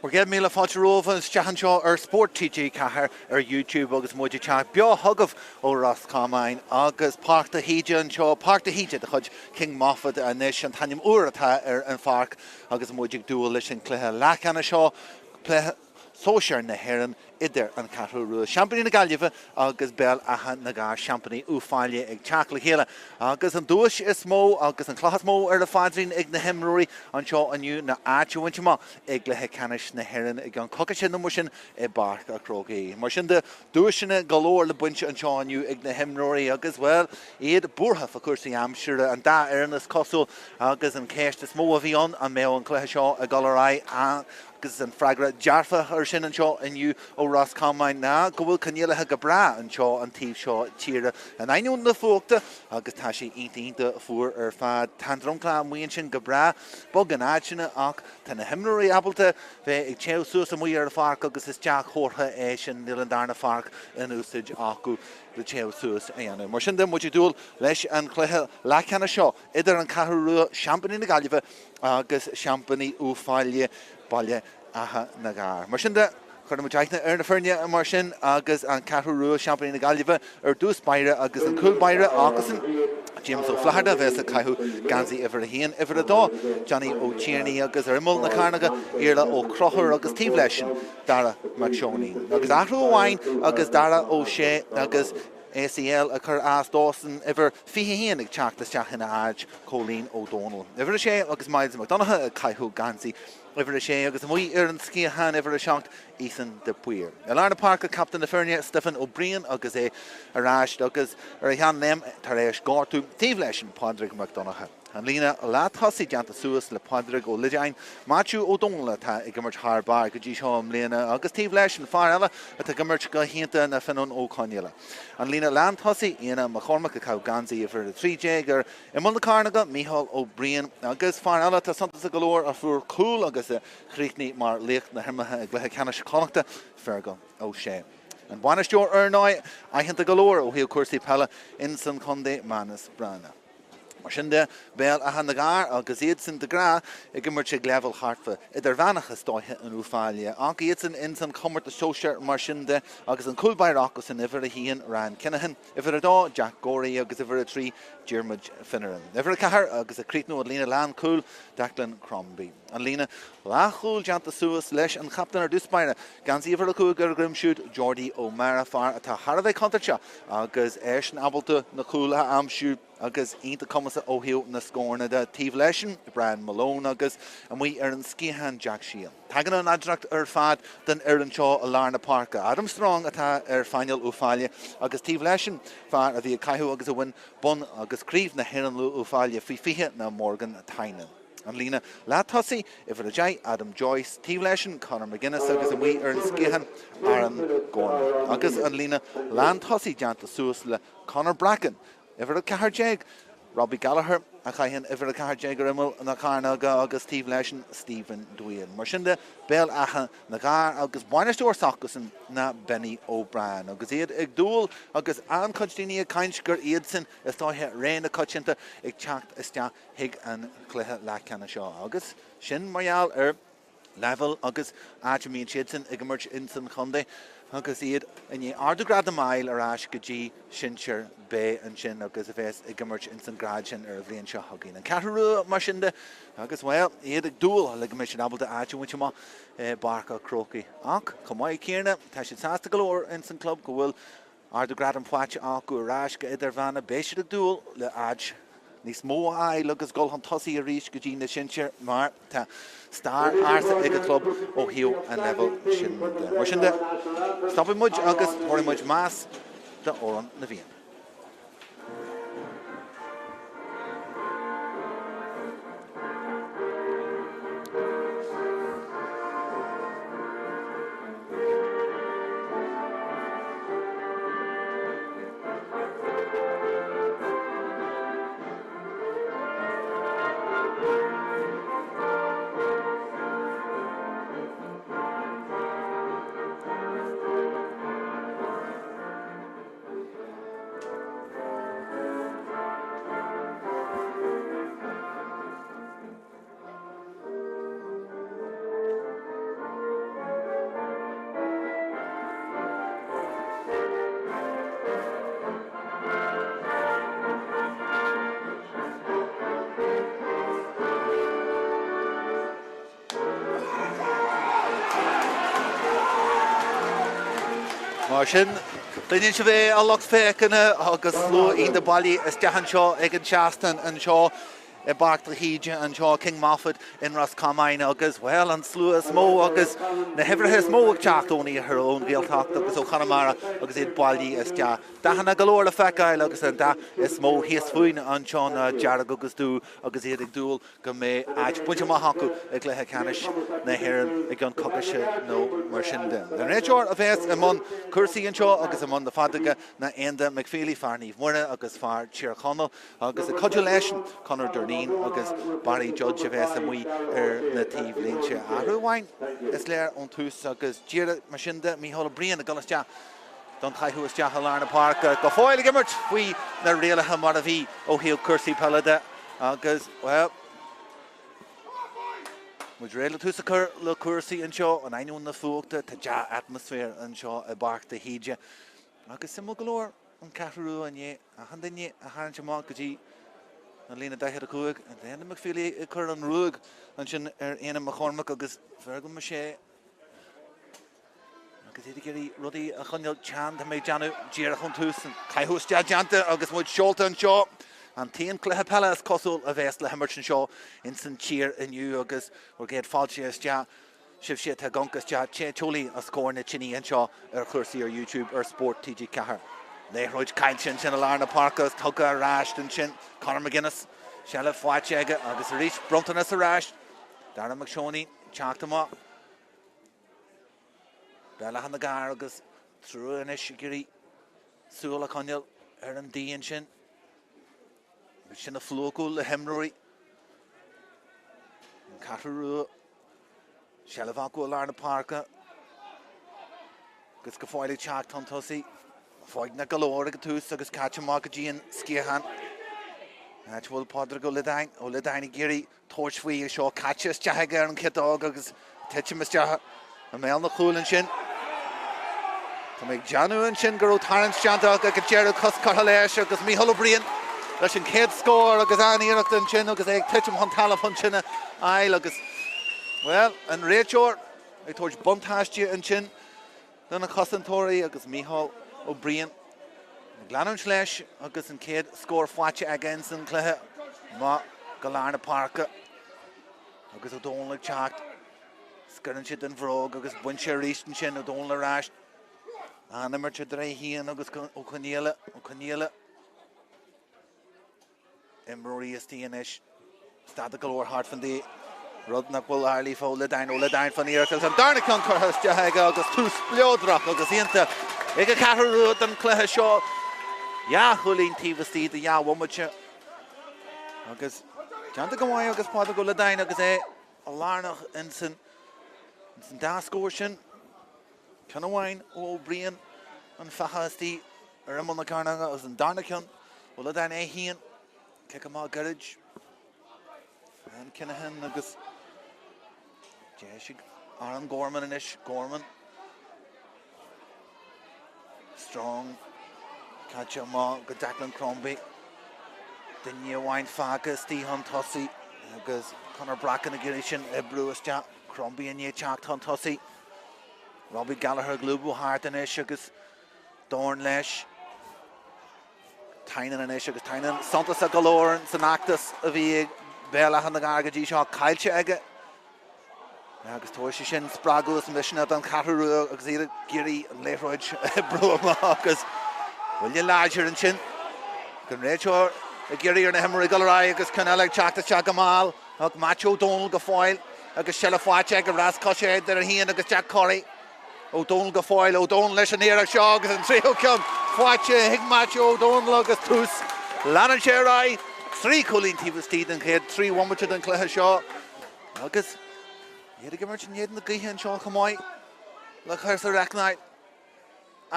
We're getting me a Cheathrú Rua Spórt gCarr YouTube agus muide chat Beo hugah ó Roscommon agus Páirc de hÍde anseo Páirc de hÍde de chud King Moffat a níos an tanim uair atá an Páirc agus muide dúil leis an cluiche Leathcheannais seo cluiche Sóisir na hÉireann hÍde an Cheathrú Rua Champaigní na Gaillimhe agus Béal Átha na gCarr Champaigní Fáile ag teach le chéile agus an dúis is mó agus an chláthas mó ar a fádrin ag na himróí anseo aniu na áitiúhainte má ag le Cheathrú na hÉireann ag an coca sin na mar sin I Páirc a Craobh. Mar sin de dúisina galóir le buinte anseo aniu ag na himróí agus well iad búrtha fa cuasaí amsúre an dá airnas cosú agus an céist is mó a bhí an mé an cluiche seo a galará agus an freigra dearfa ar sin anseo aniu ó Roscommon ná go bhfuil canéalathe go bra anseo an tíobh seo tíre an ainiún na fuachta agus tá sé ionta fuair ar fad tandromclá muon sin go bra bog an áitina ach tá na himróí abalta bheith ag teamh suas a muí ar a Páirc agus is teach chórtha é sin níl an darna Páirc in úsáid acu le teamh suas a dhéanamh. Mar sin de muid dúil leis an cluiche Leathcheannais seo idir an Cheathrú Rua Champaigní na Gaillimhe agus Champaigní Fáile Béal Átha na gCarr. Mar sin de chuir mu teithna ar na feirne a mar sin agus an Cheathrú Rua Champaigní na Gaillimhe ar dús Páire agus an cúl Páire agus an James ó Flachada bheits a caiithú gansaí ifir a híon ifir a dó Johnny ó Tierney agus ar imol na carnaga Iarla ó Crochar agus tíobh leis sin Dara McShoney agus Athrú Amháin agus Dara ó Sé agus ACL a chur as Dawson ifir fiche híon ag teach isteach ina áid Colleen O'Donnell. Ifir a sé agus Miles McDonagh a caiithú gansaí ifir a sé agus muí ar an scíochan ifir a seancht Ethan de Puir. A Larna Páirc a captain na feirne Stephen O'Brien agus é aráist agus ar a chean lem tar éis gáirtú tíobh leis sin Páirc McDonagh. An lína Leathcheannais deanta suas le Páirc ó Leathcheannais Matthew O'Donnell atá ag gimmert thar go dtí seo am léana agus tíobh leis an fear eile atá gimmert go hianta na Finan ó Conall. An lína Leathcheannais Iana McCormack a cabh gansaí ifir a 3J gur imol na carnaga Micheál O'Brien agus fear eile tá santas a galóir a fuair cool agus a chríochnaí mar léocht na hirmathe ag Leathcheannais connachta Fergal ó Sé. An bhainisteoir ar náid aitheanta galóir ó híal cuasaí Peile in san Condé Manas Brana. Mar sin de Béal Átha na gCarr agus iad sin de gra ag gimmert sé gleabhal chartfa idir bheanachas dóithe an Fáile ach iad sin in san commart a Sóisir mar sin de agus an cúl Páirc san ifir a híon Ryan Kinahan ifir a dó Jack Gorey agus ifir a trí Diarmuid Finneran. Ifir a cahar agus a críochnú a lína Lán Cúil Declan Crombie. An lína láchúil deanta suas leis an captain ar dúspáire gansaí ifir a cúig ar grimsúd Jordi O'Mara far atá Harbheith contarte agus éis an abalta na cúla amsú agus ionta comasa óhiú na scórna de tíobh leis sin Brian Malone agus a muí ar an scíochan Jack Sheehan. Tagan an adreacht ar fad den hÉireann seo a Larna Páirc. Adam Strong atá ar Fáinneall Fáile agus tíobh leis sin fear a bhí caiithú agus a bhain bun agus críomh na hÉireann Fáile faoi fiche na Morgan Tynan. An lína Leathcheannais ifir a J Adam Joyce tíobh leis sin Conor McGuinness agus a muí ar an scíochan Aaron Gorman. Agus an lína Leathcheannais deanta suas le Conor Bracken ifir a cahar jeig Robbie Gallagher a chaihan ifir a cahar jeig ar imol na carnaga agus tíobh leis sin Stephen Dwayne. Mar sin de Béal Átha na gCarr agus bhainisteoir sachas na Benny O'Brien agus iad ag dúil agus an cotíní a caint gur iad sin is dóithe réna coitianta ag teacht isteach hiag an cluiche Leathcheannais seo agus sin marall ar level agus áitimíonn siad sin ag immert in san Condé agus iad in ardagrad a mail arás go dtí sinseir bé an sin agus a bheits ag immert in san grad sin ar bhblion seo thugainn. An Cheathrú Rua mar sin de agus well iad ag dúil le go mé sin abalta áitiúhainte má Páirc a Craobh. Ach Comáin céarna tá sé sásta galóir in san club go bhfuil ardagrad an pháite acu arás go idir bheanna béisiad ag dúil le áid níos mó áil agus gol an tosaí a rís go dtí na sinseir mar tá star arsa ag a club ó hiú an level sin de. Mar sin de stoppa muid agus thuirí muid más de óran na bhíon. Mar sin Daoine se bheith a lucht fécinne agus slú in de bailí is deachan seo ag an seastain an seo I Páirc Híde an seo King Moffat in Roscommon agus well an slú is mó agus na hifrithe is mó ag teachtóí ar ón Gaeltacht agus ó Conamara agus iad bailí is de. Dahanna galóir le feicáil agus an da is mó híos fuoin an seo na dearag agus dú agus iad ag dúil go mé áit buinte má hacu ag Leathcheannais na hÉireann ag an cocaise nó mar sin den. An réiteoir a bheits am an cursaí an seo agus am an na fadaige na Aonda McPheely fear Níomh Muirne agus fear Tír Conall agus a codulation Conor Durnin agus Barry Judge a bheits am mí ar na tíomh líonse ahrúhain is léir ón tús agus díire mar sin de míhall brion a galastea don caiithú is deach a lárna Páirc go fáil gimmert faoi na réalathe mar a bhí ó híal cursaí Peile agus well muid réile tús a chur le cursaí an seo an aonún na fuachta tá deach atmosfér an seo I Páirc Híde agus simú golóir an Cheathrú Rua an a handaine a háint má go dtí an lína daithir a chuig an Aonda McPheely I chur an ruúg an sin ar Aonda McCormack agus fergal mar sé agus iad géirí rudaí a chuneal tean tá méid deanú díar chun tús an caiithús deanta agus muid seolta an seo an taon cluiche Peile is cosúil a bheits le himirt an seo in san tír inniu agus bhar géad fáilte is de sibh siad tá gonkas de teolaí a scóir na tsinní an seo ar chuirsaí ar YouTube ar Spórt gCarr. Léithróid caiint sin a lárna Páirc agus tugad a ráist an sin Conor McGuinness se le fáilte aige agus a rís brontanas a ráist Darragh McShoney teachta má Béal Átha na gCarr agus trú inis gurí súla conneal ar an díon sin sin a flócúil le himróí an Cheathrú Rua se le bhacú a lárna Páirc agus go fáilig teacht an tosaí fáid na galóir go tús agus caite má go dtíon scíhan It bhfuil padra go ledain ó ledain I géirí tóirtfuí seo caite is teaige ar an cidág agus teite is teacha a méall na chúlann sin Tá méid deanú an sin gur ó tarrant seanta go dearú coscartha leis agus míhall brion leis an céad scóir agus aníireacht an sin agus ag teitm chun talamh an sinna ail agus well an réiteoir ag tóirt buntáiste an sin donna cosantóirí agus míhall ó brion Glanúin leis agus an céad scóir fáilte aige in san cluiche má go lárna Páirc agus ó Domhnaigh teacht scurann siad an bhróg agus buinte a ríist an sin ó Domhnaigh ráist animir siad ré híon agus ó Conall imróí is tíanais stad a golóir hart fan dí rud nach bhfuil airlí fó ledain ó ledain fan íirchail an darna chun chuthas deaige agus tús bleodrach agus íonta ag a Cheathrú Rua an cluiche seo chulín tíomhtí de bhumaite agus teanta go mhaith agus páda go ledain agus é a lárnach in san dascóir sin ceanna bhhain ó brion an fechastí ar imol na carnaga agus an darna ceann ó ledain é híon Kick má garid an Kinahan agus Jessic Aaron Gorman inis Gorman strong catch má go Declan Crombie Dinne bhhain fagus Tíhan Tosaí agus Conor Bracken a géirí sin Bruiste Crombie a teacht an Tosaí Robbie Gallagher glúbú hart inis agus Dorn leis Tainan inis agus Tainan Santas a galóir san actas a bhí Béal Átha na gCarr go dtí seo caiilte aige agus tóir sin sprágúlas an misisina an Cheathrú Rua agus iad géirí an léithróid brua agus bhfuil láidir an sin go réiteoir a géirí ar na himirí galrá agus Conall teachta teag go máil ag Macho Donald go fáil agus se le fáilte ag go ras cosisiid ar a híon agus Jack Corrie ó Donald go fáil ó Donald leis an éireach seo agus an trío ceann fáilte hiag Macho Donald agus tús leanan sé rá trí cholín tíomhtí an chéad trí bhumaite an cluiche seo agus iad go mar sin iad na gaithe an seo chomáid le chuir sa reachnaid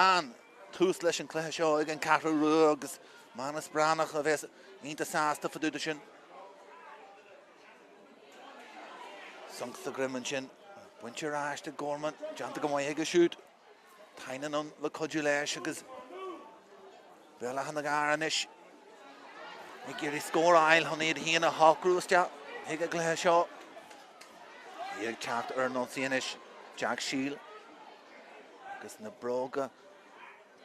an tús leis an cluiche seo ag an Cheathrú Rua agus manas bránach a bheits ionta sásta faúda sin Sungsta grimman sin buinte ráiste Gorman deanta go mhaith ag a siúd tainan an le codú leis agus Béal Átha na gCarr inis I géirí scór ail chun iad híana a hácrúiste ag a cluiche seo ag teacht ar nó síanis Jack Shield agus na bróga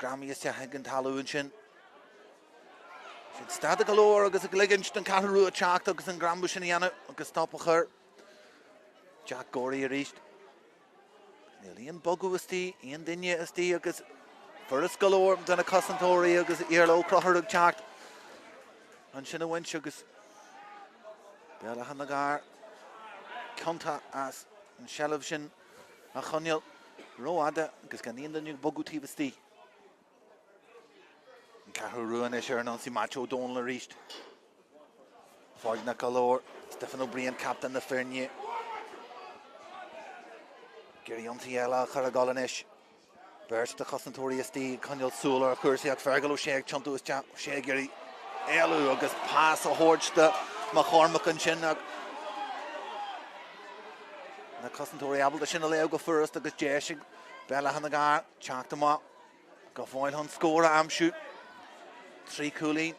Grammy is an talú in sin. Sin stad galore agus a gligint an Cheathrú Rua teacht agus an Grambu sin dhéanamh agus stop a chur. Jack Gorey a ríist. Níl íon bogu is tí, íon duine is tí agus Furras galore den a Commentator agus Iarlo Crochar teacht. An sin a winch agus Béal Átha gCarr Conta as an shelf sin a Conall Roada agus gan íon den bogu tí is tí. Cheathrú Rua is hÉireann si macho Domhnaigh a ríist. Fáigne galore, Stephen O'Brien captain na Feirne. Géirí Iontaí chur a galan is. Beirt de Commentator is tí Conall súlar a chuirsaí ag fergal ó sé chantú is sé géirí ealú agus pás a hórste má chormach an sin ag na Commentator abal sin a leo go first agus déisig Béal Átha gCarr teachta má go fáil hon scóra amsú. Trí cúlín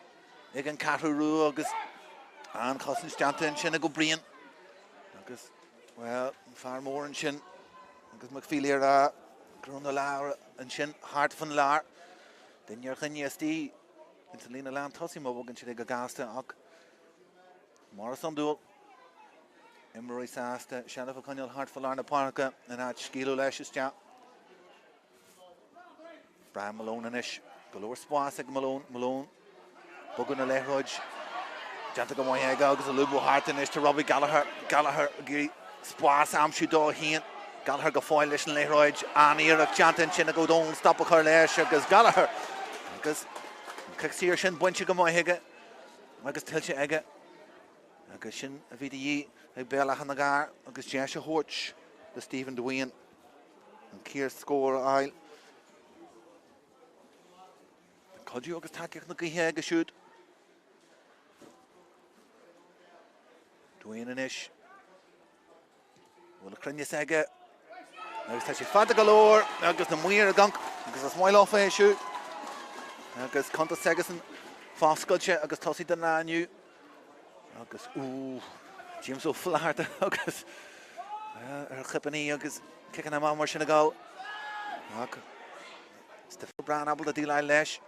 ag an Cheathrú Rua agus an Cosintsteanta an sin a go brian agus well far mór an sin agus McFeely a grúna leabhar an sin hart fan lear duine chuine is tí into lína lean tosí má bhagan sin ag go gasta ach Morris an dúil imróí sásta seanamh a Conall hart fan lear na Páirce an áit scíú leis is teach. Brian Malone inis galore spás ag Malone Bogan na leithróid Janta go mhaith agus a lubu hartain is to Robbie Gallagher gí spás amsú dó híon Gallagher go fáil leis an leithróid aníach Janta sin a go dón stop a chur leis agus Gallagher agus cíir sin buinte go mhaith agus tiltte aige agus sin a bhí dhí ag Béal Átha gCarr agus Jesse Horch de Stephen Dwayne an cíir scór ail. Codú agus takeíoch na gaithe agus siúd. Dwayne inis. Bhfuil a crinne aige. Agus tá sé fada galore agus na muir a ganc agus as máil áfa é siú. Agus conta agus an fáscoilte agus tosí den nániu. Agus James O'Flaherty agus ar chipaní agus cican am mar sin a gáil. Stephen Brown abal a díl leis.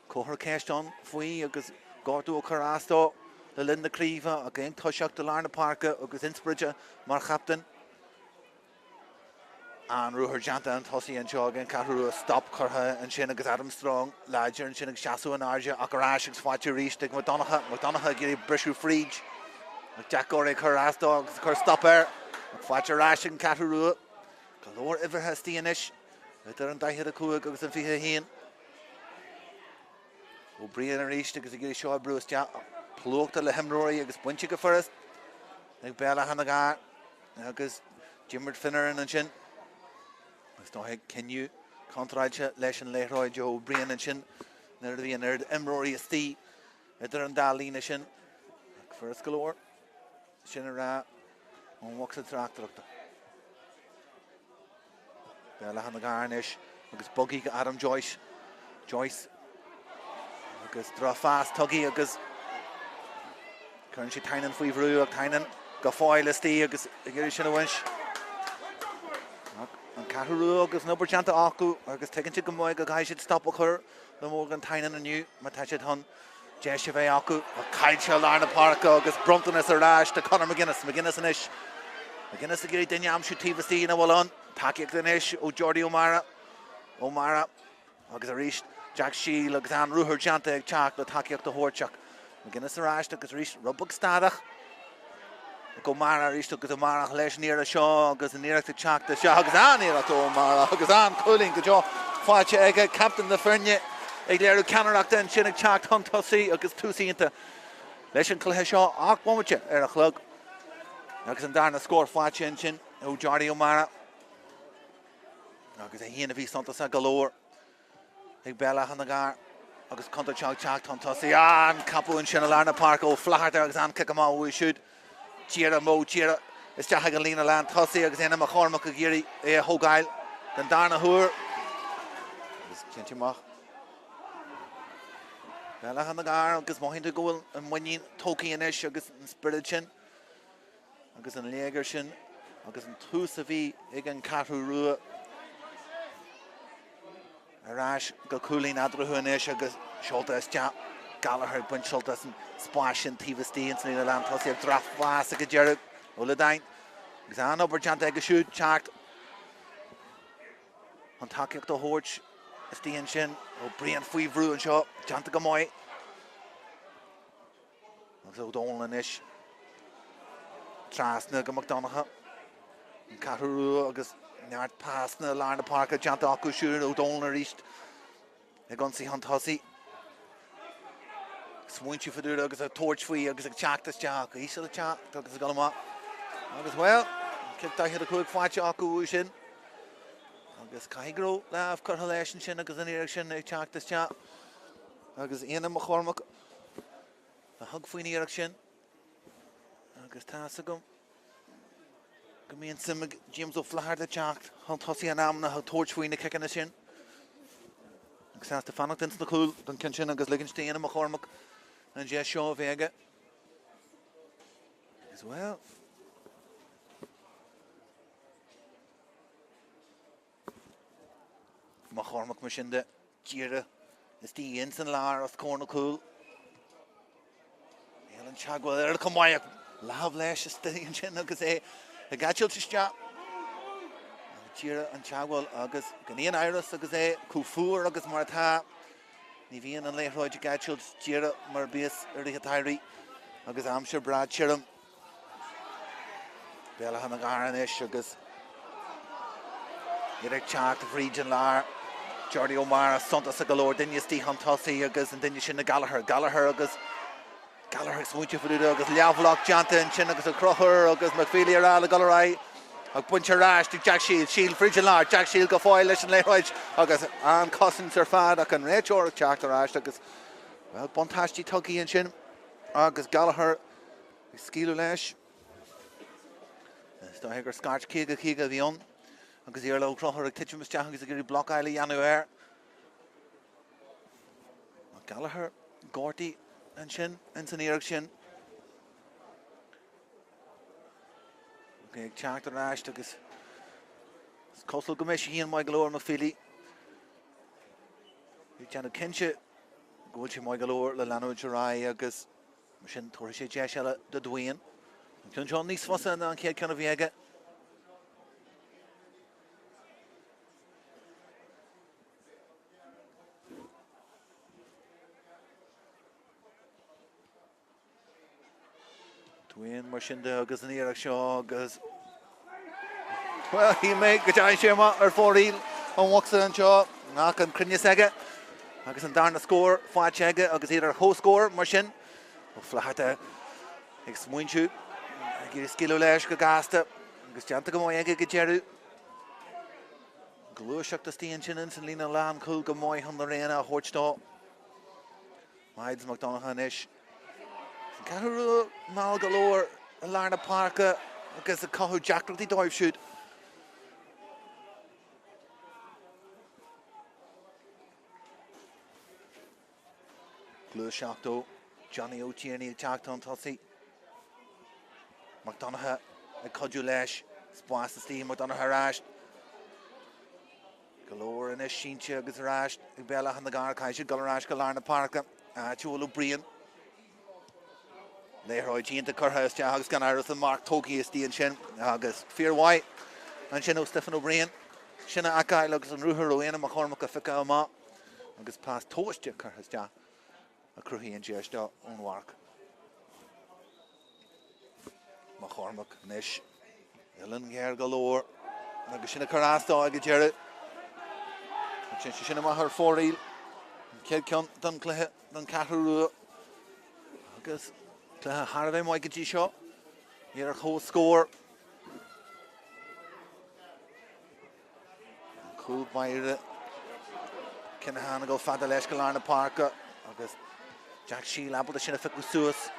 Cóthir ceistán faoi agus gáirú a chur astá le linn na críomh a gcéim toiseach de lár na Páirce agus inspreide mar chaptain. An ruúthar Janta an tosaí an seo gan Cheathrú Rua stop chutha an sin agus Adam Strong láidir an sin ag seaasú an airde ach arás ag fáilte ríist ag Domhnaigh gurí brisú fríd ag Jack Gorey chur astá agus chur stop ag fáilte arás an Cheathrú Rua. Galore iverthe stíanais idir an daithir a cuaig agus an fiche híon. O'Brien a ríist agus a gurí seo a brús plúachta le himróí agus buinte go first ag Béal Átha gCarr agus Jimmert Finner an sin. Agus dá cinniú contrailte leis an leithróid Joe O'Brien an sin nar a bhí an aird imróí is tí idir an dálína sin ag first galore sin a rá an bhacha tráchtaire. Béal Átha gCarr inis agus bugí go Adam Joyce agus dra fast tugaí agus chun si tainan faoi bhrú ag tainan go fáil is tí agus i gcéirí sin a bhaint. An Cheathrú Rua agus nó Janta acu agus tegann si go mhaith go gaiith siad stop a chur le mór an tainan aniu má tá siad hon Jesse bheith acu a caiilte lár na Páirce agus brumtanas a ráis de Conor McGuinness inis. McGuinness a gurí duine amsú tíbhastí na bhfuil an takeíocht inis ó Jordi O'Mara agus a ríist Jack Shield agus an ruúthar Janta ag teach le takeíocht a hórteach. McGuinness a ráis agus ríist rubbag stadach go Mara ríist agus O'Mara leis níar a seo agus an níireachta teachta seo agus an níireachta O'Mara agus an cooling go deo fáilte aige captain na Feirne ag léirú ceannareachta an sin ag teacht hon tosaí agus túsaíonnta leis an cluiche seo ach mumaite ar a chlog agus an darna scór fáilte an sin ó Jordi O'Mara agus a híana a bhí santas a galore ag Béal Átha gCarr agus conta teacht hon tosaí an capú an sin a lár na Páirce ó Flaherty agus an cic amá bhui siúd tíra is teach an lína lean tosaí agus éanam a chormach a géirí é a thógáil den darna thuair agus cinnteach Béal Átha gCarr agus maithinte gohfuil an muín tócaí inis agus an spirid sin agus an léagar sin agus an tús a bhí ag an Cheathrú Rua Arás go cúlín adruúis agus seoltas te Gallagher buint seoltas an spáis an tíhtíí san ína land thosaí ag drafhás a go dearad óla dain. Agus an obair deanta ag go siúd teacht. An takeíocht do hóirt is tíon sin ó bríon faoi bhrú an seo deanta go maiid. Agus ó Domhnaigh inis. Trasna go Domhnaigh. Cheathrú Rua agus neart pásna Lárna Páirc deanta acu siúr ó Domhnaigh ríist. Ag an sí an thosaí. Smuintú faúr agus a tóirt faoi agus ag teachtas teach. Ísio le teach agus a galama. Agus well, cinntáithe a chuig fáilte acu sin. Agus caigró leh chutha leis sin agus an éireach sin ag teachtas teach. Agus éanam a chormach a thug faoin éireach sin. Agus tása gom. Go míon simig James ó Flahar de teacht. An thosaí an amna a tóirt faoin na cicanna sin. Agus tásta fannacht ins na cúil don cin sin agus liginstein am a chormach an dé seo bhéige. As well. Má chormach mar sin de díire is tí in san lár as córna cúil. Élan teagháil ar Comáin láb leis is tíon sin agus é a gaiisiil tiste. Díire an teagháil agus gníon airas agus é cúfúr agus mar atá. Ní bhíon an léithróid a gaiisiil díire mar bíos ar the tairí agus amsir brad tíirem. Béal Átha na gCarr inis agus idir teacht a bhríd an lár. Jordi O'Mara sontas a galore dinne tí an tosaí agus an dinne sin na Gallagher. Gallagher agus Gallagher smuinte faúide agus leabhlach deanta an sin agus a crochar agus McFeely ará a Gallerai ag buinte rás tí Jack Shield fridge an lár. Jack Shield go fáil leis an léithroid agus an cosint ar fad ach an réiteoir teacht arás agus well bontáistí tugaí an sin agus Gallagher ag scíú leis. Tá gur scart cíga a bhíon. Agus íar le crochar ag tiitrim isteach agus a gurí bloc eile dhéanamh air. Gallagher, Gorty an sin, an san éireach sin. Ag teacht an ráist agus costal go meisi híon mai galore McFeely. Ag teanna cinse gúil sé mai galore le leanúid ará agus mar sin tuair sé deis eile do dúin. An John níos fosa an céad cena bhéige. Dúin mar sin de agus an éireach seo agus well, hí méid go deis sé ar fóríl an wachsa an seo nach an crinne aige agus an darna scór fáilte aige agus iad ar hóscór mar sin ó Flaharte ag smuintú ag iad scíú leis go gasta agus deanta go maiid aige go dearú. Glúiseachtas tíon sin in san lína lán cúil go maiid an na réana a thuirtá. Hyde Domhnaigh inis. Cheathrú Rua máil galore a Lárna Páirc agus a cothú deacrachtaí dóibh siúd. Cluiche seachtó Johnny Ó Tierney ag teacht an tosaí. Domhnaigh ag codú leis spáis a stíí Domhnaigh ráist. Galore inis sínte agus ráist ag Béal Átha na gCarr caiise galráist go Lárna Páirc túúlú bríon. Léithróid dínta chutha is teach agus gan airas an Mark tógaí is tíon sin agus fíormhaid an sin ó Stephen O'Brien. Sinna acail agus an rúthar ó éanam a chormach a fica amá agus pás tóiste chutha is teach a cruthíonn déiste ón Mharc. Má chormach inis Éireann ggéir galore agus sinna carrastá ag dearad. Sin sinna má thar fóríl céad ceann don cluiche don Cheathrú Rua agus cluiche Harbheith mai go dtí seo ar chó scór. Cúl maire cinna hána go fada leis go Lárna Páirc agus Jack Shield abal a sinna fiú suas.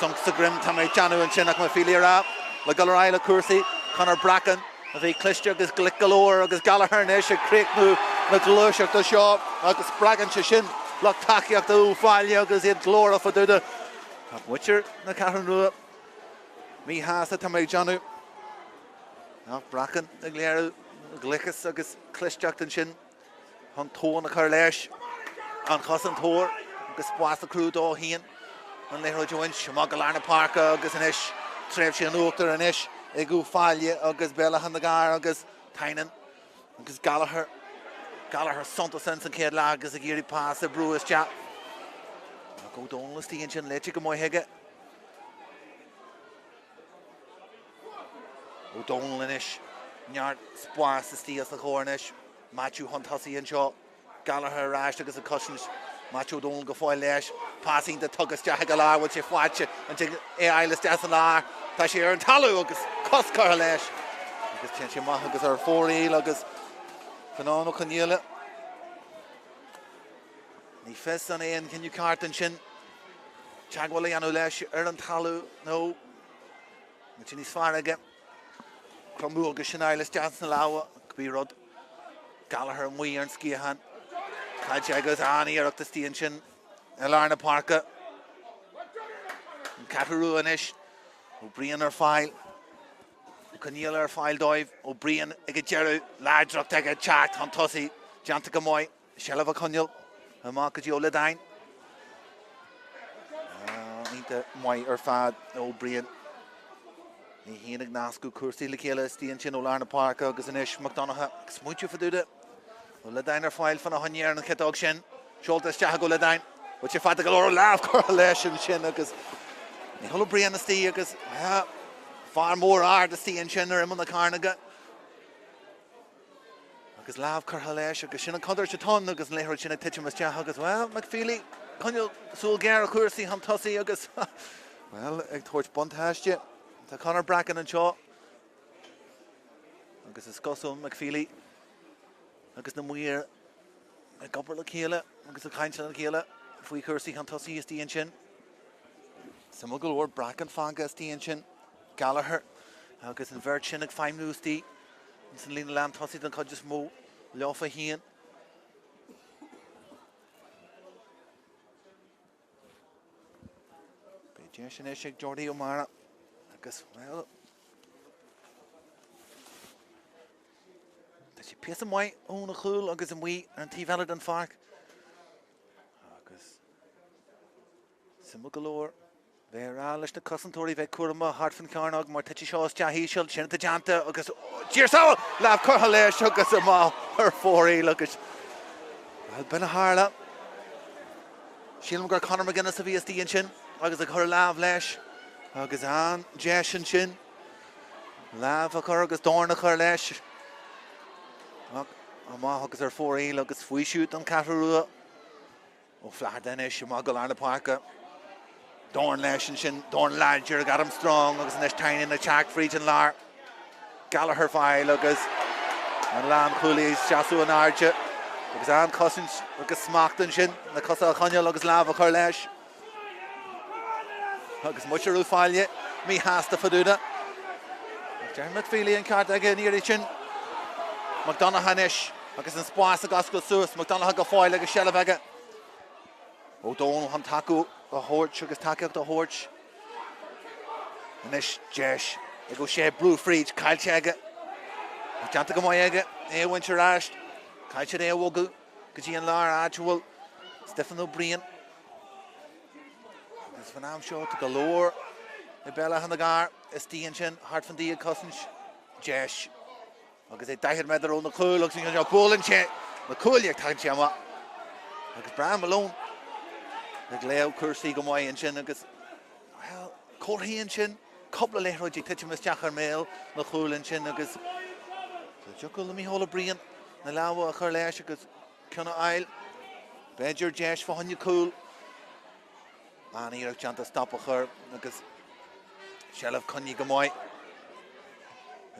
Sunks a grim tá méid teanú an sin ach McFeely ará le Gallerai le cuasaí Conor Bracken a bhí Cluiche agus glic galore agus Gallagher inis ag críicnú na glúiseachta seo agus Bracken se sin le takeíocht ú fáile agus iad glór a faduda. Butcher na Cheathrú Rua mí háasa tá méid teanú. Bracken ag léirú glichas agus Cluisteach an sin an tóna chur leis an chosan tóir agus spás a crú dó híon an leithre join semag Lárna Páirc agus in isis tréimh sé an uachtar in isis I gú fáile agus Béal Átha na gCarr agus Tainan agus Gallagher sontas san céad lá agus a géirí pás a brú is teach a go Domhnaigh stíonn sin leite go mhaithe ó Domhnaigh in isis neart spás is tíos na chóirnis Matthew Hunt-Hussey an seo Gallagher ráist agus a cosins Matthew Domhnaigh go fáil leis passing de tugus teach go lá bhfuil sé fáilte an eiles de an lá tá sé ar an talú agus coscar leis agus tean sé maith agus ar fóraí agus Conall Conall ní fes an éon cinniú cartan sin teagháil anú leis ar an talú nó na sin níos fear aige cromú agus sin eiles de na lá go bí rud Gallagher an muí ar an scíhan Caid agus Annie ar achtas tíon sin Lárna Páirc Cheathrú Rua inis ó Brian ar fáil Conall ar fáil dóibh ó Brian ag dearú láidracht ag teach an tosaí deanta go mhaith Sealamh a Conall amach go dtí Ledain Nínta mhaith ar fad ó Brian ní híanana nascú cuasaí le chéile tíon sin ó Lárna Páirc agus inis McDonagh smuitiú faduide ó Ledain ar fáil fan a hanéar an chetág sin seoltas teach go Ledain bud sé fada go leir láamh chur leis sin agus ní thola Brian na tí agus far mór ard a tíon sin ar imna carnaige agus láamh chur leis agus sin an codar se tón agus léthir sin tiite mas teach agus McFeely Conall súil géar a chuirsaí an tosaí agus ag tuairt buntáiste tá Conor Bracken an seo agus is cosúm McFeely agus na muir ag gobbar le chéile agus a caiinte le chéile faoi chuirsaí an tosaí is tíon sin Sama go leor Bracken fanga is tíon sin Gallagher agus an bhirt sin ag feimnústí san lína lean tosaí don chud just mó leofa híon Beidir sin is ag Jordaí O'Mara agus tá sé pias an mhaith ón a chúil agus an mhaí ar an tíbhealad an Páirc agus Sama go leor bheith rá leis na cosantóirí bheith cuairma hartfan carnag mar tuití seo teaí seil sinna deanta agus díorsáil láamh chutha leis agus a má ar fóraí agus ben a hála sílam gur Conor McGuinness a bhí tíon sin agus a chur láamh leis agus an deis sin láamh a chur agus dóna chur leis má agus ar fóraí agus faoisiút an Cheathrú Rua ó fleachar denis sem má go Lárna Páirc Dorn leis sin Dorn Larger got him strong agus nes tiny in the check for each and Lar Gallagher file agus an Lam Cooley's Jasu and Archer agus an Cousins agus Smackton sin na Cosa Conall agus Lava chur leis agus muchar file me has to faduda Dermot Feely and card again near sin McDonagh Hanish agus an Spás agus go Suas McDonagh go foil agus Sealamh aga O'Donnell han taku a horch agus takeach the horch Nish Jesh go sé brú fríd caiilte aga Janta go mai aga winter rashed caiilte é wogu go dtí an lár actual Stephen O'Brien This van am seo to galore Béal Átha na gCarr is tíon sin hart van die cousins Jesh agus é daithir meidir ón na cúil agus an bólinn sé na cúileach tainte ama agus Brian Malone Ag leo cursaí go mai an sin agus cóthaíonn sin coppla leithróidí tuite mas teach ar méil na chúlann sin agus Jogo le míhola Brian na leabha a chur leis agus cena ail Beidir Jesh fáinne cúil Aníach teanta stop a chur agus Sealamh conní go mai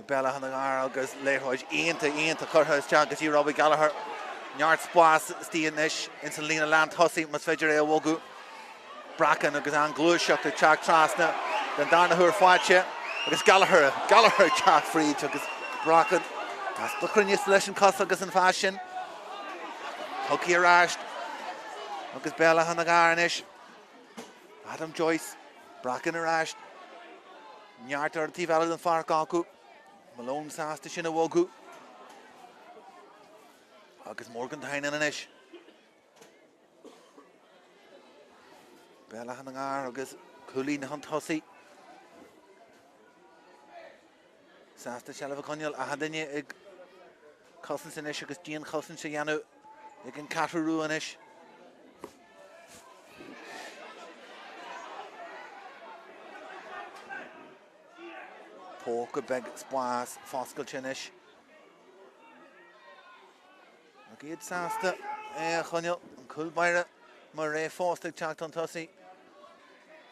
Béal Átha na gCarr agus leithróid aonanta churtha is teach agus í Robbie Gallagher Neart Spás stíannis in san lína land thosaí mas féidir é bhógu Bracken agus an Cluiche ag teach trasna den darna thuair fáilte agus Gallagher teach fríd agus Bracken as do chruinne leis an cos agus an fashion Tugaí aráist agus Béal Átha na gCarr inis Adam Joyce Bracken aráist Neart ar an tíbhealad an Páirc acu Malone sásta sin a bhógu agus Morgan Tynan in ish. Béal Átha na ngar agus Coolín na Hunthussy. Sásta Shelva Conall a hadinne ag Cousins in ish agus Jean Cousins a Yanu ag an Cheathrú Rua in ish. Póca beg spás Foscail sin ish. Gyd Sásta Conall an Coolbeire mar ré fósta teacht an Tussy.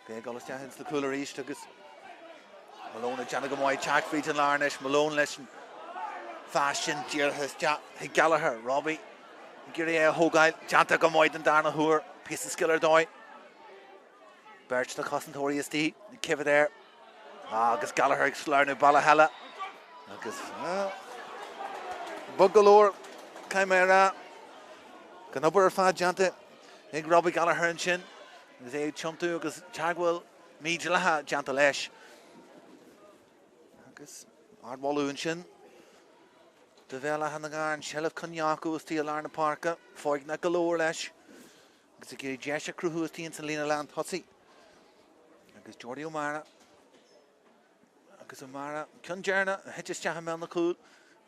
Beg olas teachins le coolar east agus Malone Janna go mai teacht fríd an Larnish Malone leis an fashion dearthas Hi Gallagher Robbie Giri Hogail Janta go mai den darna húr piece of skiller dói. Birch na Cossentóri is tí Kiva there. Agus Gallagher slárnu Ballahella agus bug galore Chimera gan obair fad Janta ag Robbie Gallagher an sin agus chumtu agus Chagwell Mídlaha Janta leis agus Ardwalú an sin de Béal Átha na ngar an Shelf Cognacu is tí a Larna Parca foig na galore leis agus a giri Jesha Cruhu is tí in San Lena Land Hussy agus Jordi O'Mara agus O'Mara Cun Jerna a hitches Chahamel na cool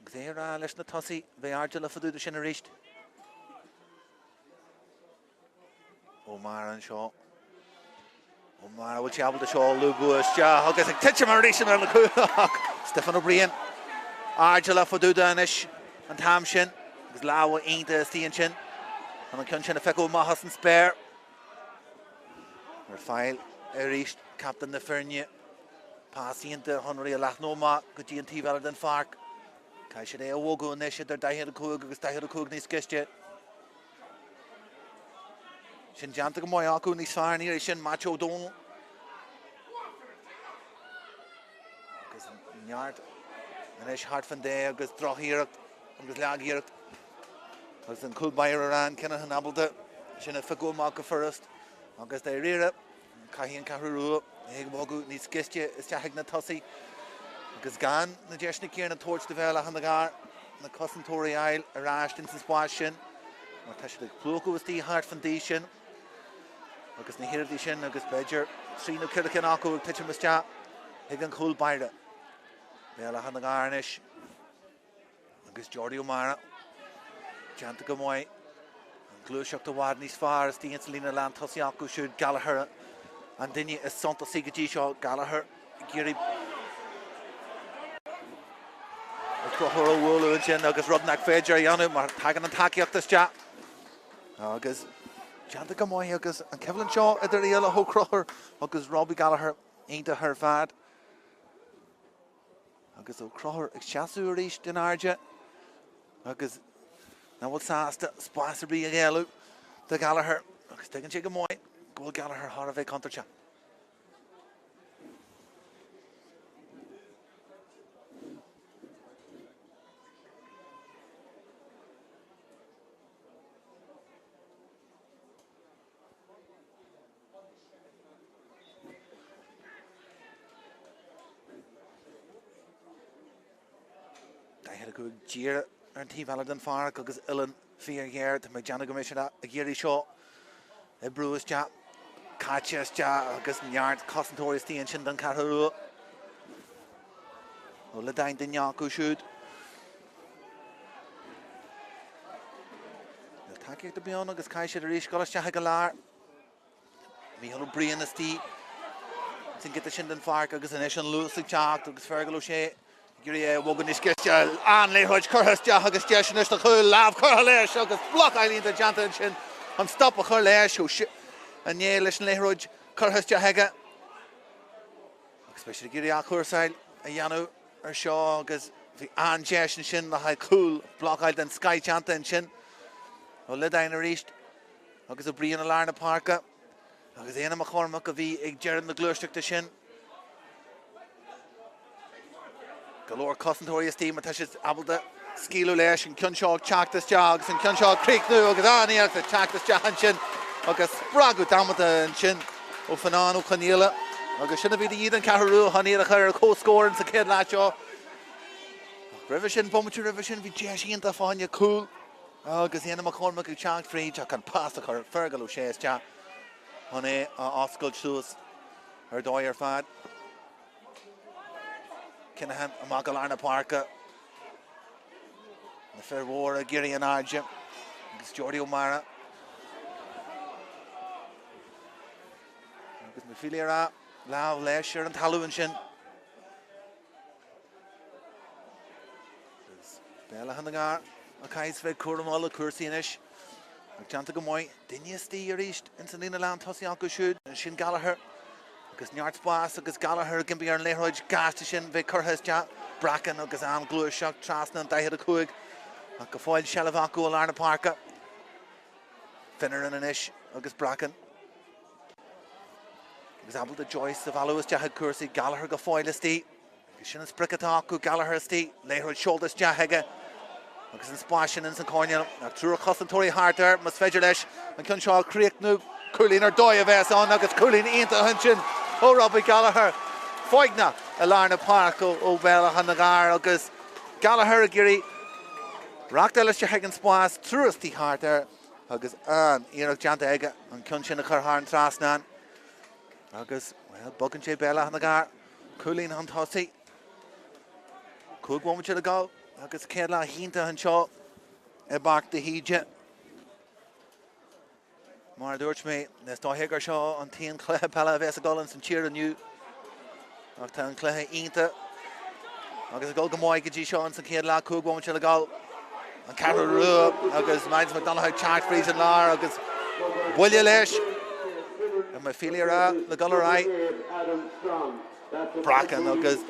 agus leis na Tussy bhé Argela fadú de sin a ríist. O'Mara an seo. O'Mara will travel the show Lubu agus ag titcha mar ríist an na cool Stefan O'Brien Argela fadú danish an tam sin agus láha aonta is tí an sin an cun sin a feicú mahas an spéir mar fáil a ríist captain na Fernne pásíonnta Honraí a Leathnóma go dtí an tíbhheile den Páirc cai sé é a bhógú an isis ar 10-2 agus 10-2 níos ciste sin deanta go mai acu níos fearr ní sin Macho O'Donnell agus neart an is hart fan dé agus drochíireacht agus leagíireacht agus an Coolbeire arán cinna an abalta sin a feicú má go first agus é riire caihíonn Cheathrú Rua ag bhógú níos ciste is teach na Tussy agus gan na deisna céar na toirt de Béal Átha na ngar na Cossentóirí Ail a ráist in san spáis sin mar tá sé plúchú is tí hart fan dí sin agus na hiirdí sin agus beidir tríú circin acu ag tiite miste ag an Coolbeire Béal Átha na ngar inis agus Jordi O'Mara Janta go mai an glúiseach do bhád níos fearr is tí in San Lena Land Tussy acu siúd Gallagher an duine is sonta sigadtí seo Gallagher géirí Crochar ó bhúlú an sin agus Domhnaigh féidir dhéanú mar tagan an takeíochtas te agus Janta go mai agus an Kevlin seo idir éile ó Crochar agus Robbie Gallagher aonta thar fad agus ó Crochar ag seaasú a ríist den airde agus na bhfuil sásta spáis a brí a ggéalú de Gallagher agus tuigeann sé go mai go bhfuil Gallagher thar a bheith contarte. Go Gira ar an tíbhheile den Páirc agus Ilan fíor ggéir me deanna go mé sin a ggéirí seo I brúis te caite te agus neart Cossentóirí tí an sin den Cheathrú Rua ó le dain den neacu siúd takeíocht do beán agus cai sé a ríis golas te go lár Mícheann O'Brien is tí sin gite sin den Páirc agus in is an lúsaigh teacht agus fergalú sé Giri bhógan is ciste an léthid chuthaiste agus de sin is na chuil lábh chutha leis agus bloc ailíonnta Janta an sin an stop a chur leis a né leis an léthid chuthaiste heige agus speisial giri a chuirsáil a dhéanú ar seo agus bhí an de sin na haid cool bloc ail den Sky Janta an sin ó le dain a ríist agus a bríon a Larna Parca agus éanam a chormach a bhí ag dearan na glúisteachta sin Galore Cossentóirí is tí mar tá sé abalta scíú leis an Cionseo teachtas te agus an Cionseo Críicnú agus aíart a teachtas te an sin agus sppragu damata an sin ó fanán ó Conall agus sinna bhí iad an Cheathrú Rua haníad a chuir a cóscóir sa céad leiteo. Ribh sin bombú ribh sin bhí deisíonnta fáinne cool agus dhéana McCormack ag teach frí teach an pasta chu fergal ó séas te an é oscail siús ar dóid ar fad. Kinahan amach go lár na Páirce na fear mhór a géirí an airde agus Jordi O'Mara agus na fiile ra láh leis ar an talúin sin. Béal Átha a caiis bheith cuairmála cuasaí inis ag teanta go mbeidh duine istí ar éist in san lína lean tosaí go siúd sin Gallagher agus neart spás agus Gallagher gimbí ar an léthróid gáiste sin bheith curthas te Bracken agus an Cluiche trasna an 15 ach go fáil sealamh acu ó lár na Páirce finnar in inis agus Bracken agus abal de Joyce a bhallúas dethead cuasaí Gallagher go fáil istí agus sin an spricatá acu Gallagher istí léthróid seoltas detheige agus an spásin in san Comáin ach trúr chosantóirí hartar mas féidir leis an chun seo críochnú Coolín ar dóid a bheits an agus Coolín ionta an sin ó Robbie Gallagher foigna a lár na Páirc ó Béal Átha agus Gallagher a géirí reachta leis de an spás trúrastí hartar agus an iarach deanta aige an chun sin a chur an trasnán agus well bogann sé Béal Átha Coolín an tosaí cúg bhfuil le gá agus céad le hínta an seo I bach de híde. Maar dúirt mé nes tá hégar seo an tíon chluthe Peile a bheits a gáil san tír aniu ach tá an chluthe ionta agus a gáil go mbeidh go dtí seo an san céad le cúg bhfuil se le gáil an Cheathrú Rua agus maidid Domhnaigh teach frí an lár agus buile leis a mai fiile ra le gáil ar Bracken agus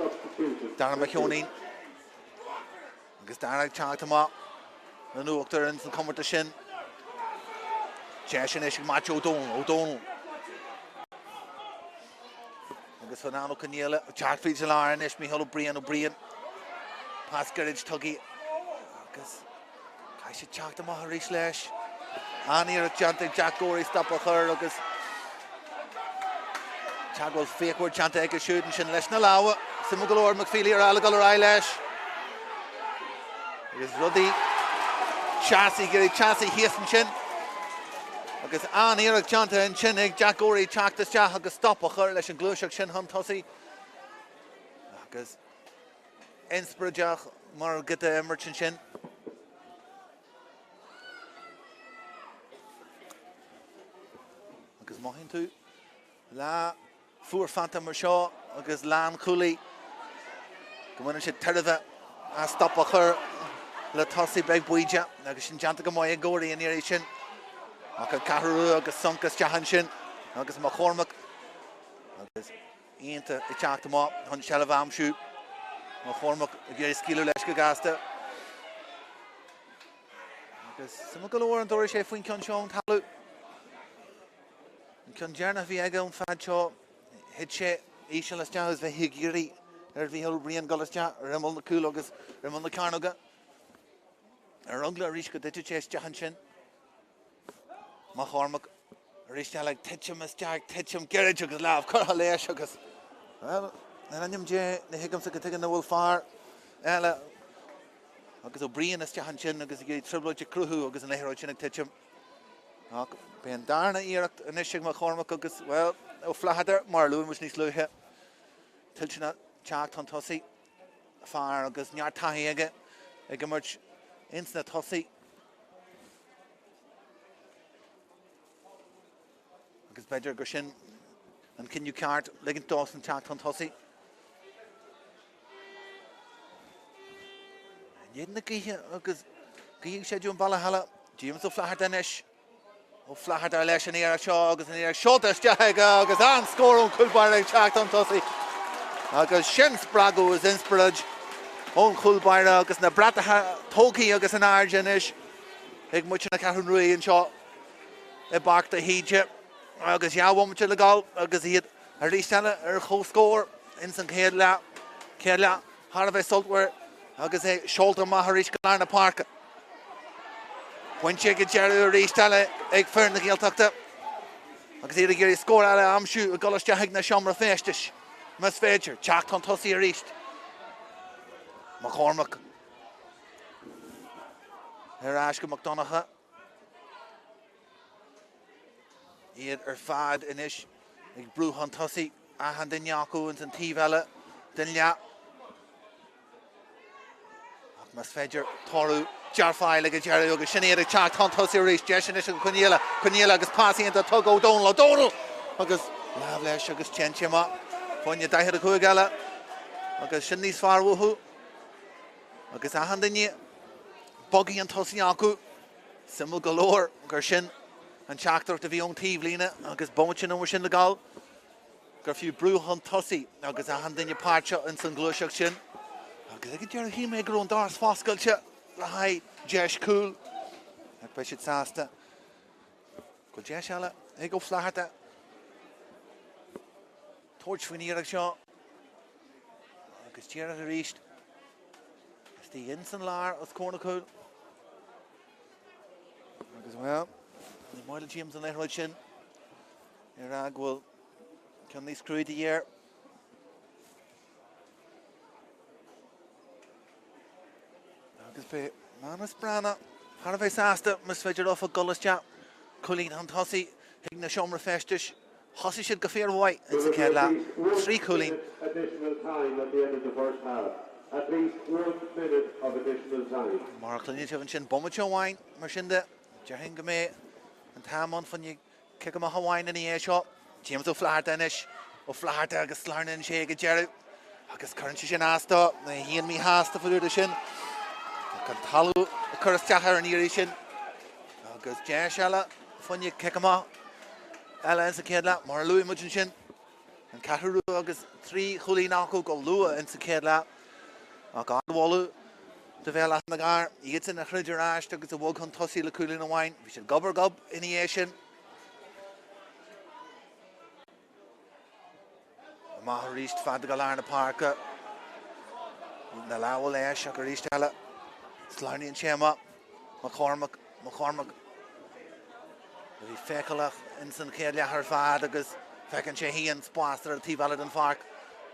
Darna McConain agus Darna teach amach na nuachtar in san Commentator sin Sin is match O'Donnell. Agus Fernando Conall teach frí an lár is mí hol Brian O'Brien pas garage tuggy agus cai sé teach amach ar rís leis aníar teanta Jack Gorey stop a chur agus teach bhfuil féachúir teanta ag a siúdan sin leis na láha sim go leor McFeely ar eile go leis agus rudí chassis gurí chassis híosan sin agus an iarach teanta in sin ag Jack Gorey teachtas teach agus stop a chur leis an glúiseach sin han tosaí agus inspiradeach mar gita immertin sin agus maithíonn tú lá fuair fanta mar seo agus lán chúlaí go bhfuineann sé teireadh a stop a chur le tosaí beag buide agus sin deanta go mbeidh Gorey in éirí sin ach an Cheathrú Rua agus sunkas teachan sin agus McCormack agus ionta I teach amach chun sealamh amsú McCormack a ggéir scíú leis go gasta agus sim go leor an dóir sé faoin chun seo an talú an chun dearna bhí aige an fad seo hid sé íse leis teas bheith higéirí ar bhí hol Brian golas te rimol na cúil agus rimol na carnaga ar angla a rís go duite sé teachan sin McCormack riste le titim isteach titim garage agus láh chutha leis agus well na anim dé na hiigam sa go tuigeann na bhfuil fearr eile agus ó Brian isteachan sin agus gur tribloide cruthú agus an léthróid sin ag titim ach bíon darna íireacht inis McCormack agus well ó fleachadar mar luúin mus níos luúthe tiltena teach an tosaí fearr agus neart taithí aige ag immert insna tosaí agus beidir gur sin an cinniú ceart legin dós an teach an tosaí. Iad na gaotha agus gaoigh sé dún balla hala James ó fleachar denis ó fleachar leis an éar seo agus an éar seoltas deige agus an scórún chulbair ag teach an tosaí agus sin spragú is inspirad ón chulbair agus na bratathe tógaí agus an airde inis ag muid na Cheathrú Rua an seo I bach de híde agus jaabhhaimte le gáil agus iad a rísteanna ar chóscóir in san céad le thar a bheith soltmhar agus é seoltar maith a rís go lár na Páirce. Pointe go dearú a rísteanna ag fearr na Gaeltachta agus iad a géirí scór eile amsú a golas deach na seomra féistis mas féidir teach an tosaí a ríist. McCormack Aisce Domhnaigh. Iad fad inis. Ag brúhan tosaí. Ahan den Jacu and Tivella. Den Lea. Ach mas feidir Torú. Jarfáil agus Jerry agus Sinead ag teacht hon tosaí rís. Jeisinis agus Conall agus pásí into tug O'Donnell. Agus láb leis agus Tianchima. Fáinne daithir a chuig eile. Agus sin níos fearr uthú. Agus ahan den Boggy an tosaí acu. Simul galore gur sin an teachtar de bhí ón taobh líne agus bomatin an sin le gáil. Gur fiú brúhan tosaí agus ahan den páirce in san Cluiche sin. Agus ag dear hí mé gur ón dáras fáscailte le haid deis cúil. Ag be siad sásta. Go deis eile ag ó fleaharta. Tóirt faoiníar ag seo. Agus dear a ríist. Is tí in san lár os cóna cúil. Agus well, the Moile James and Leathcheannais sin. Rag will can they screw the year. Agus be Manus Brana. Harvey Sasta, Miss Fedger of Gullis Jap. Colleen Huntossi, Higna Shomra Festish. Hossi should go fair white. It's a Kedla. 3 Colleen. Additional time at the end of the first half. At least 1 minute of additional time. Mark Cluiche and Shin Bomacho wine. Marshinda. Jahingame and Tamon from you kick him a Hawaiian in the air shop. James O'Flaherty Danish. O'Flaherty agus Slarn and Shake at Jerry. Agus current shin asked up. He and me has to follow the shin. Conall the Curtis Cheathrú and Irishin. Agus Jashella from you kick him up. Ella and Sakedla. Marlou Mujin and Cheathrú Rua agus 3 Huli Nako go Lua and Sakedla. Aga Wallu. The Béal Átha gCarr, he gets in a chridger ash, agus a wog on tosaí le cúil in a wine. We should gob in the Asian. Maha reached fad galar na Páirc. Na lawal ash, ag reached ela. Slarny and Chema. McCormack. We fekalach in San Kedlia her fad, agus fekan Chehi and Spórt at Tíballad and Fark.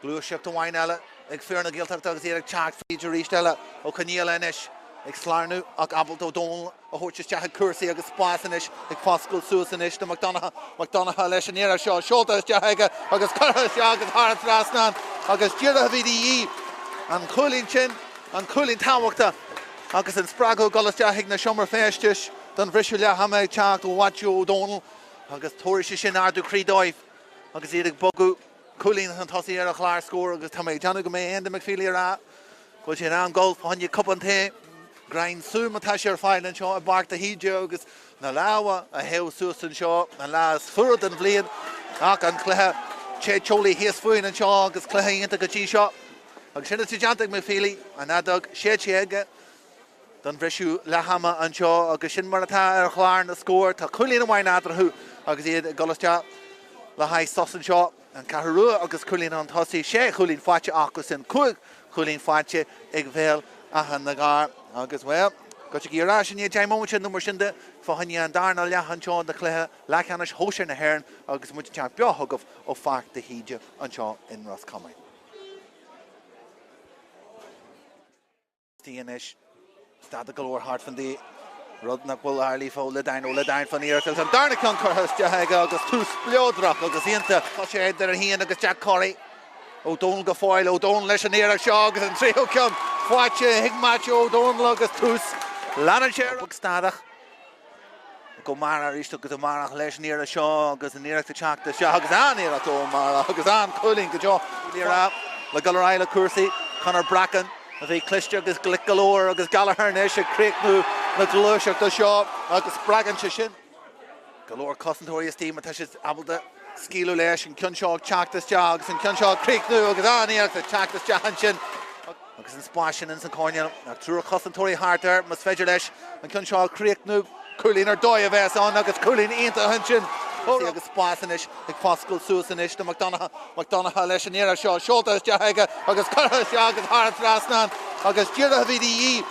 Cluiche to wine ela. Ag fearna giltar agus éag teach feature reached ela ó Conall inis ag Slarnú ag Abel O'Donnell a thuirte teach cuasaí agus Spórt inis ag Pascal Suas inis do Domhnaigh leis an éire seo seolta is deige agus Curtis agus Hart Rasnan agus Díra VDE an Colleen sin an Colleen táhachta agus an Sprago Gullis deig na Siomra Festis don bhrisú le ha méid teach ó Watchú O'Donnell agus tuairise sin ardú crídóibh agus iad ag bogu Colleen and tosaí ar a chláir scór agus tá méid deanna go mé enda McFeely rá. Go sin an golf hon you cup and té. Grind sú matá sé ar fáil an seo a barc a híide agus na láha a hew suas an seo na lá furad an bblion ach an chluthe sé teolaí híos fuoin an seo agus chluthe ionta go dtí seo. Agus sinna tú deanta McFeely an adog sé teige don bhrisú lehama an seo agus sin mar atá ar chláir na scór tá Colleen amhain adrathú agus iad Gullis Jap le haid sos an seo. And Cheathrú Rua agus Colleen an tosaí sé Colleen fáte agus in cúig Colleen fáte ag Béal Átha na gCarr agus well go te gírá sin dé moment nummer sinnde fáhanne an darna leachan seo de chluthe lechanis hóisir na hÉireann agus mu te beothugah ó Páirc de hÍde an seo in Roscommon. Tíanis stad a galore hart van die Rudnach bhfuil airlí fó le dain fan íartil an darna can chuthas deige agus tús bleodrach agus ionta tá sé idir a híon agus Jack Corrie O'Donnell go fáil O'Donnell leis an éire seo agus an trío ceann fáite higmáte O'Donnell agus tús leanar sé agus stadach go mar a ríiste agus marach leis an éire seo agus an éireachta teachta seo agus an éireachta ó mar agus an Colleen go deo líra le galar cuasaí chunar bracan a bhí Cluiche agus glic galore agus Gallagher inis ag críicnú na Cluiche do seo agus bragan se sin. Galore cosantóirí tíim atá sé abalta scíú leis an cion seo teachtas te agus an cion seo críicnú agus an íocht a teachtas te an sin agus an spáisin in san Conall ach trúr cosantóirí hartar mas feidir leis an cion seo críicnú Colleen ar dói a bheits an agus Colleen ionta an sin agus Spórt inis ag Pascal Suas inis do Domhnaigh leis an éire seo seolta is deige agus Curtis agus Hart Rasnan agus Díra VDE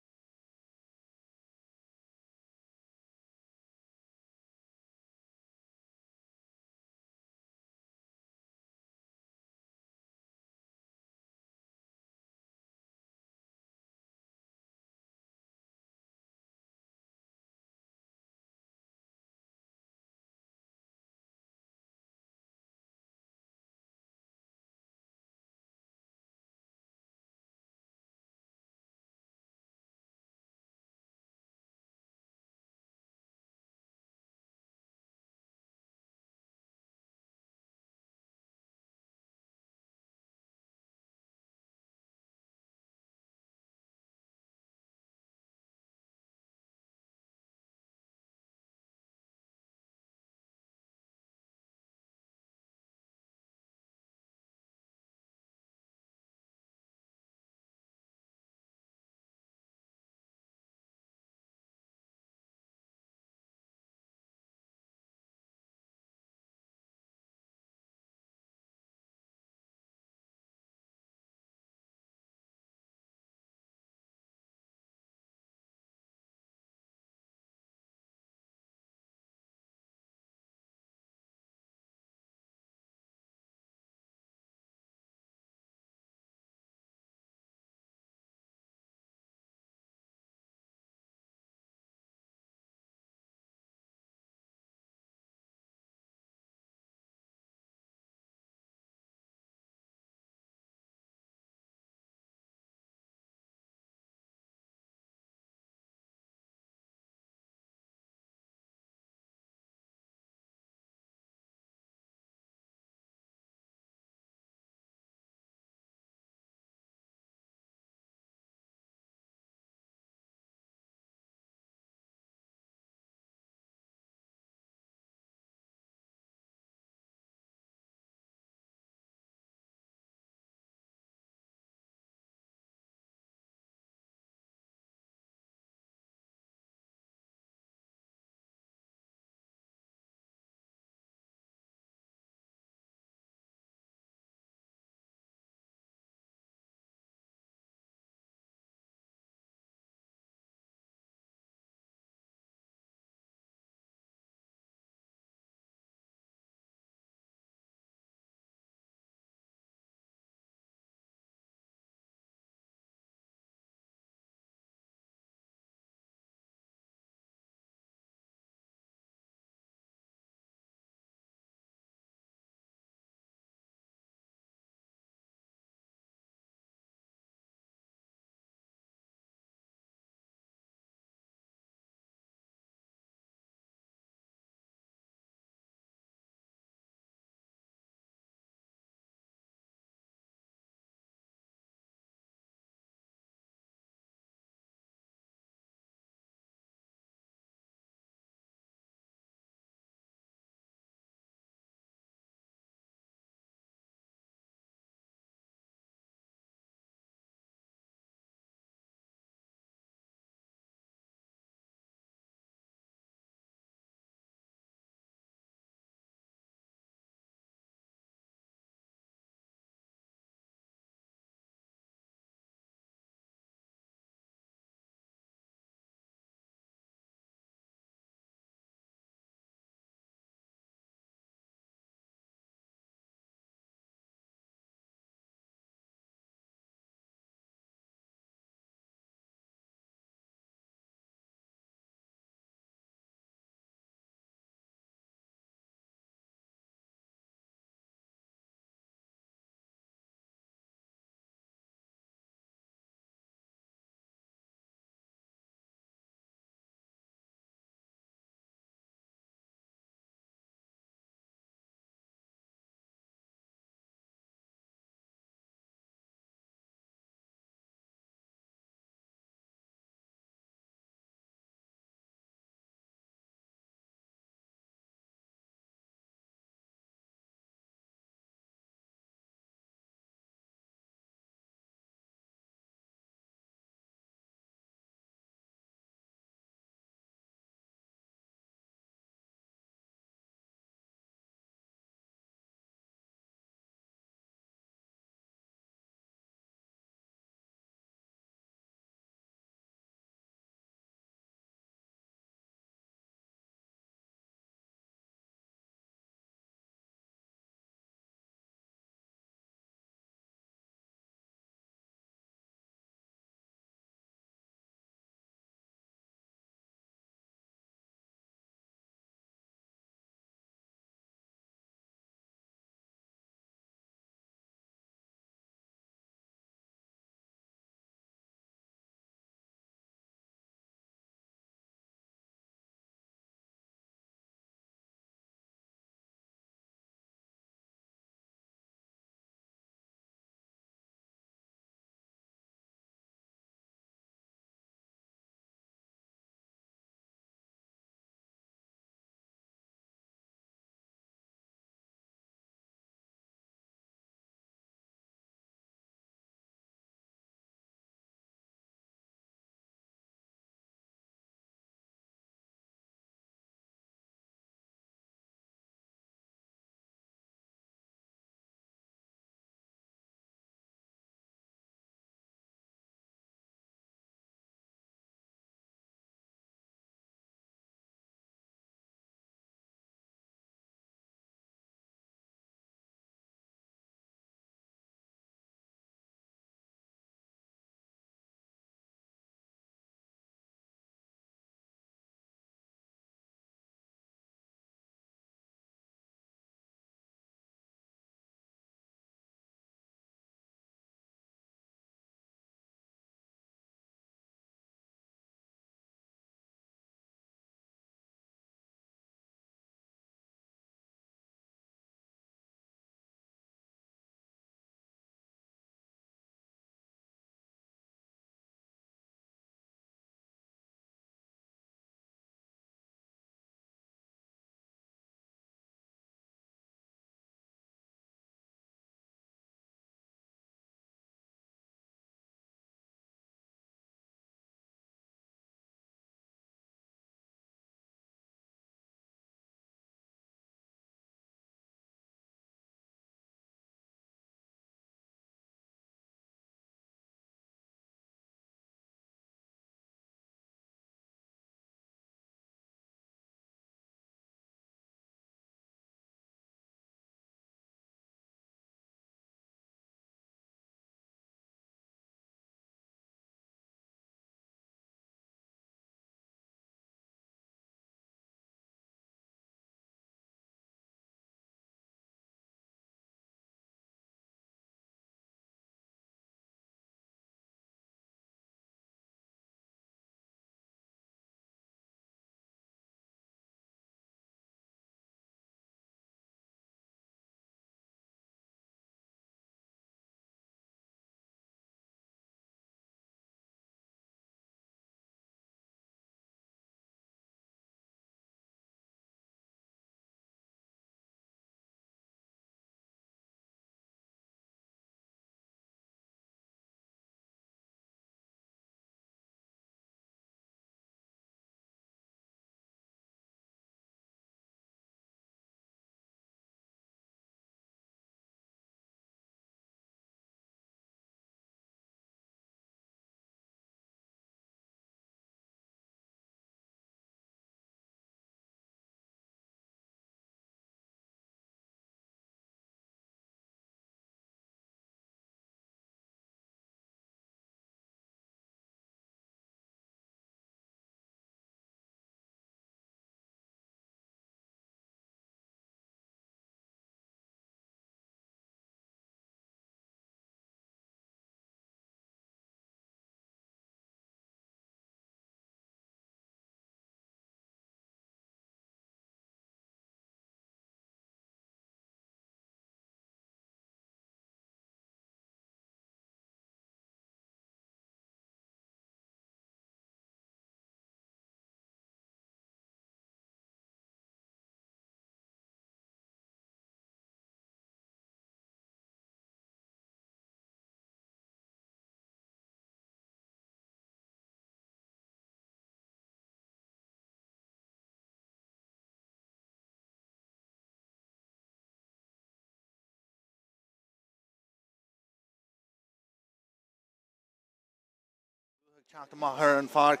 Teachta Maher and Páirc.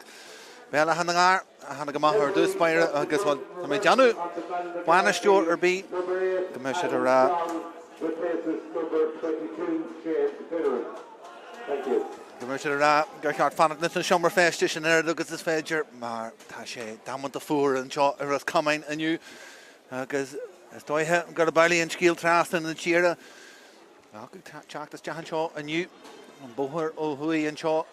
Béal Átha na gCarr, Átha go Maher dús Páire agus bhil tá mé deanú bhainisteoir ar bí go mbeidh siad ar go mbeidh siad ar gCarr fannach na seomar féiste sin ar agus is féidir mar tá sé damann a fuair anseo ar as Comáin aniu agus is dóithe gur a bailí an scíal trasna na tíre teachtas deachan seo aniu an bóthir ó thuaí anseo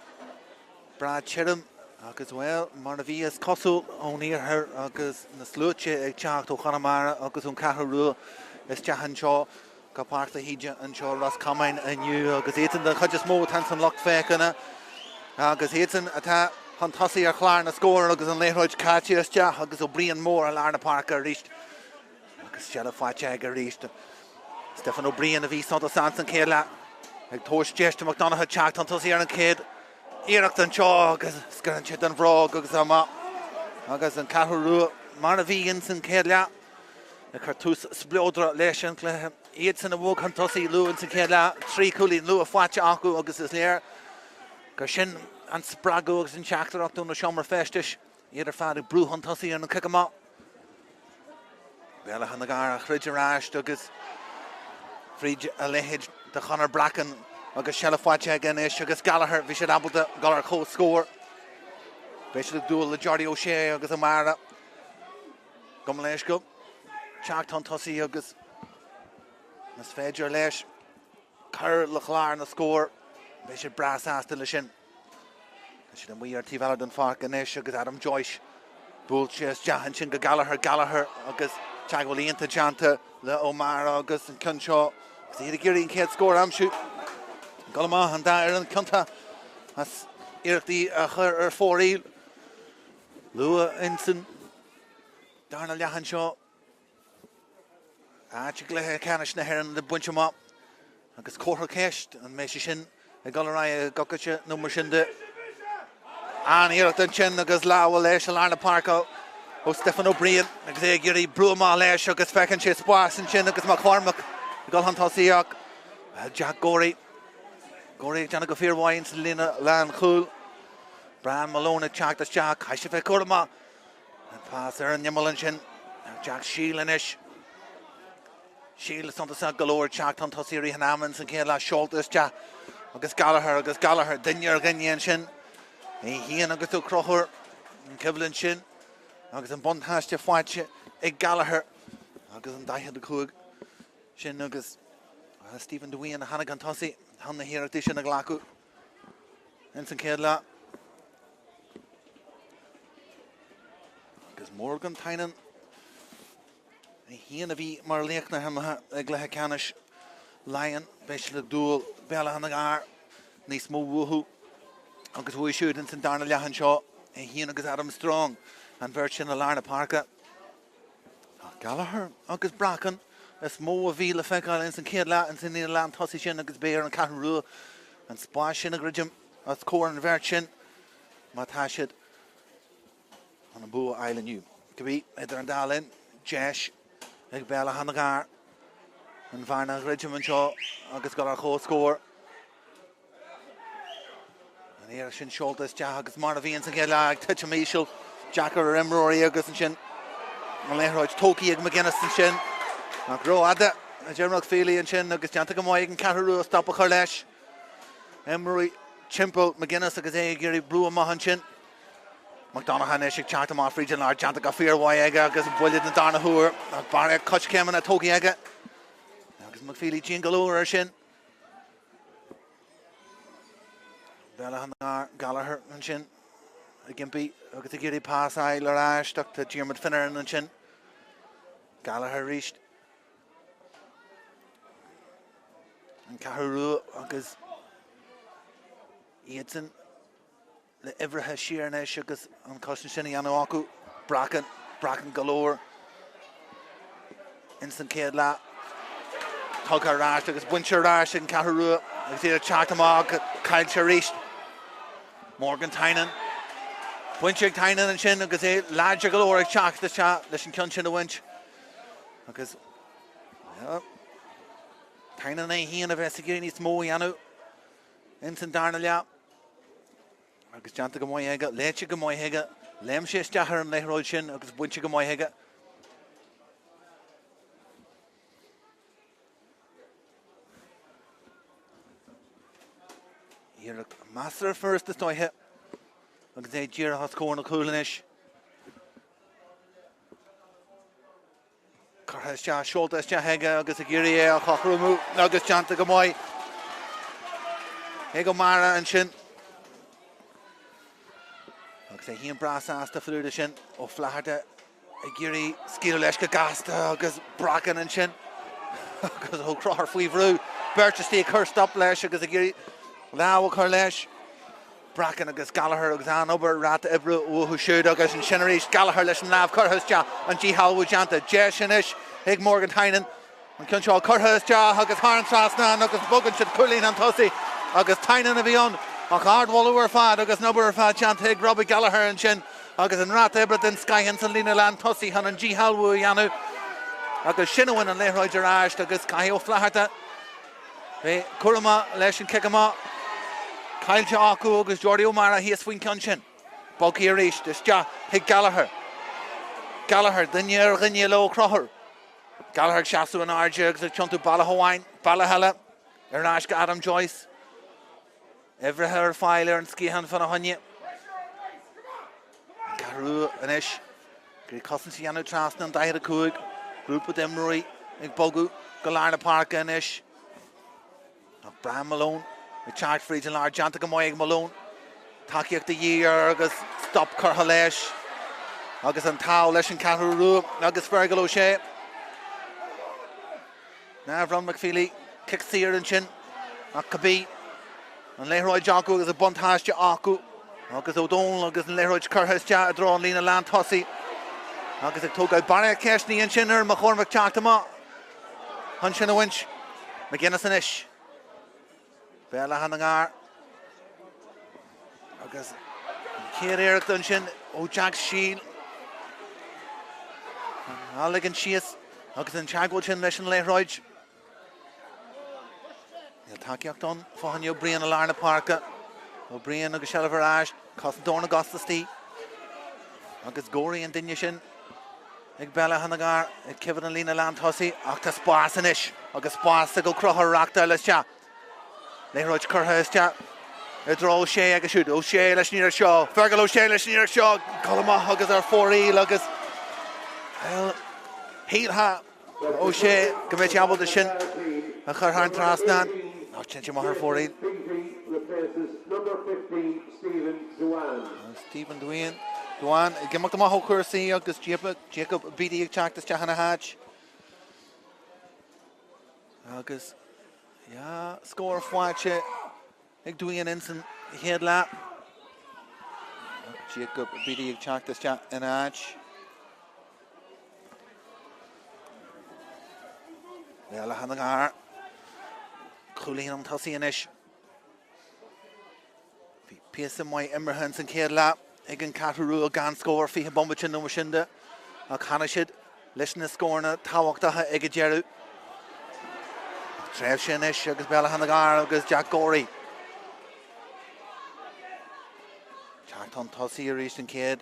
Brad Cheathrú agus bhfuil mar na bhí is cosú ón iarthar agus na slúite ag teacht ó Conall agus ón Cheathrú Rua is deachan seo go Páirc a hÍde anseo Roscommon aniu agus éan de chuid is mó tan san locht fécanna agus éan atá an tosaí ar chláir na scóir agus an léthróid cáte is deach agus ó bríon mór a lár na Páirc a ríist agus seala fáte ag a ríist Stefan O'Brien a bhí Santa Sanson céile ag tóis deiste McDonagh teacht an tosaí ar an céad Iirecht an seo agus scaran siad an bhrág agus agus an Cheathrú Rua mar na bhí in san céile a chu tús splódra leis an cluiche iad san a bhóg an tosaí luúin san céile trí cúlín lu a fáte acu agus is léir gur sin an spragú agus an teachtarachú na seomar féistis iad ar fád brú an tosaí ar an ciceamá Béal Átha na gCarr a chruid aráist agus fríd a lehéid de Conall Bracken agus seala fáte gan is agus Gallagher bhí siad abalta galar có scór bhí siad dúil le Jordy O'Shea agus a mara go leis go teacht an tosaí agus nas féidir leis chur le chláir na scór bhí siad bras ásta le sin siad an muir tíbhela don Páirc gan is agus Adam Joyce búil sias deachan sin go Gallagher agus teaghlíonnta deanta le O'Mara agus an cin seo agus iad a guríonn céad scór amsú Golamá an da ar an cynta as iirechtaí a chur ar fóraí Lua insan darna leachan seo te gluthe canis na hÉireann le buinte má agus cóthra céist an méisi sin ag galará gocaite numar sin de an iirecht an sin agus láhfuil leis a lár na Páirc ó Stefan O'Brien agus é gurí brúamá leis agus fecinn sé spás an sin agus má chláirmach go an tosaíach Jack Gorey Jana go fearhhain sa lína lean chúl Brian Malone teachtas Jack haise fé cuaramá an pás ar an nimmelan sin Jack Sheelanis Sheila santa sa galóir teacht an tosaí hanaman san céad le seoltas Jack agus Gallagher duine ar gainéan sin é hían agus tú crochur an cibhlann sin agus an bontáiste fáilte ag Gallagher agus an daithad a chuig sin agus Stephen Dewey a hanna an tosaí Hanna hÉireachtaí sin a ghlacu in san céad le agus Morgan Tynan é híana a bhí mar léachna hamathe ag gluthe canis Lion béis le dúil Béal Átha na gCarr níos mó bhuathú agus bhui siúd in san darna leachan seo é híana agus Adam Strong an bhirt sin a lár na Páirc Gallagher agus Bracken is mó a bhí le feicáil in san céad le an san íana lean tosaí sin agus béir an Cheathrú Rua an spáis sin a gridim as cóir an bhirt sin má tá siad an an bua eileniu. Go bhí idir an dálinn Jeis ag Béal Átha na gCarr an bharna gridim an seo agus go ar có scór an éire sin seoltas deach agus mar a bhí an san céad le ag tuite míisiil Jackar ar imróí agus an sin an léthróid tócaí ag McGuinness an sin Craobh Ada a Germach Féile an sin agus teanta go maiid an Cheathrú Rua stoppa chuir leis Emery Chimple McGuinness agus é gurí brú amach sin McDonagh is ag teachta má fríd an lár teanta go fearhhaid aige agus builid na darna thuair a bar ag cuit ceaman a tógaí aige agus McFeely Jean galúir ar sin Béal Átha na gCarr Gallagher an sin a gimpí agus a gurí pásáil ar áisteach tá Diarmaid Finneran an sin Gallagher ríist an Cheathrú Rua agus iadsan le ibrithe Cheathrnáis agus an cosna sinna anú acu Bracken galóir in san céad le tugtha ráist agus buinte ráist an Cheathrú Rua agus iad teacht amach caiilte ríist Morgan Tynan buinte ag Tynan an sin agus é láidir galóir ag teachta leis an cion sin a bhaint agus Tynan é híana a bheits a gurí níos mó anú in san darna le agus Janta go mai heige, Leitche go mai heige, Lem sé steachar an leithróid sin agus buinte go mai heige. Here master first the stoithe. Agus é dír has córna cúlanis. Cartha ste seolta ste heige agus a géirí é a chachrúmú agus Janta go mai. He go mara an sin. Agus é híon bras asta fluúda sin ó flaharta a géirí scíú leis go gasta agus bracan an sin. Agus ó crothar faoi bhrú. Bertistí chur stop leis agus a géirí láha chur leis. Bracan agus Gallagher agus an obair rata ibru ó siúd agus an sinnéis Gallagher leis an láb churthastea an Halú Janta. Jé sinis ag Morgan Tynan an cinseo churthastea agus Harn Trasna agus bogan siad culín an tosaí agus Tynan a bhíon ach hardwallú ar fad agus nobar ar fad Janta ag Robbie Gallagher an sin agus an rata ibru den Skyhan san lína land tosaí han an Halú Janú agus sinhain an leithróid ar áist agus caihí ó flaharta. Bhí curama leis an kickamá. Kailte acu agus Jordi O'Mara hí a swing can sin. Bogí a rééis, dus ja, hig Gallagher. Gallagher, dunne ar rinne lo crothir. Gallagher seaú an áide agus a tiontu balla Hawain, balla hela, ar an áisce Adam Joyce. Everthe ar fáil ar an scíhan fan a honne. Carú an isis. Grí cosan si anú trasna an dair a cúig. Grúpa demrúi, ag bogu, go lár na Páirc an isis. Brian Malone. The charge for region large Janta go mai ag Malone. Takeíocht the year agus stop curtha leis. Agus an tau leis an Cheathrú Rua agus Fergal O'Shea. Now Ron McFeely kick sear an sin. Ach Cabí. An leithróid Jacu agus a bunt háiste acu. Agus O'Donnell agus an leithróid curthastea a drá an lína land tosaí. Agus ag tógáid Barra Ceshní an sin ar McCormac teachtamá. Han sin a winch. McGuinness an ish. Béal Átha agus céir éireach don sin ó Jack Shield álaigh an sias agus an teagháil sin leis an leithróid. Níl takeíocht don fáinne ó Brian a lár na Páirce ó Brian agus Shelver áist cos dóna gastastí agus góirí an duine sin ag Béal Átha ag cibhad an lína land thosaí ach tá spás an isis agus spás a go crothar reachta leis te. Leithróid curthastea a drá O'Shea agus siúd O'Shea leis níor seo Fergal O'Shea leis níor seo Colmach agus ar fórí agus híltha O'Shea go mbeidh teabhal de sin a chur Harn Trasna ná tin mar fórí. Stephen Duane i gimach amach ó cuasaí agus Jacob Beatty ag teachtas teachana háit agus ja, score fáilte ag Duane insan héad lá. Jacob Beatty ag teachtas te in áit. Béal Átha cúlaíonn an tosaí an isis. Bhí píosa mai immerthain san céad lá ag an Cheathrú Rua gan scór fiche bombatin nó sinda ach chana siad leis na scórna táhaachtacha ag a dearú. Tréimh sin isis agus Béal Átha agus Jack Gorey. Teachtán tosaí a rís an céad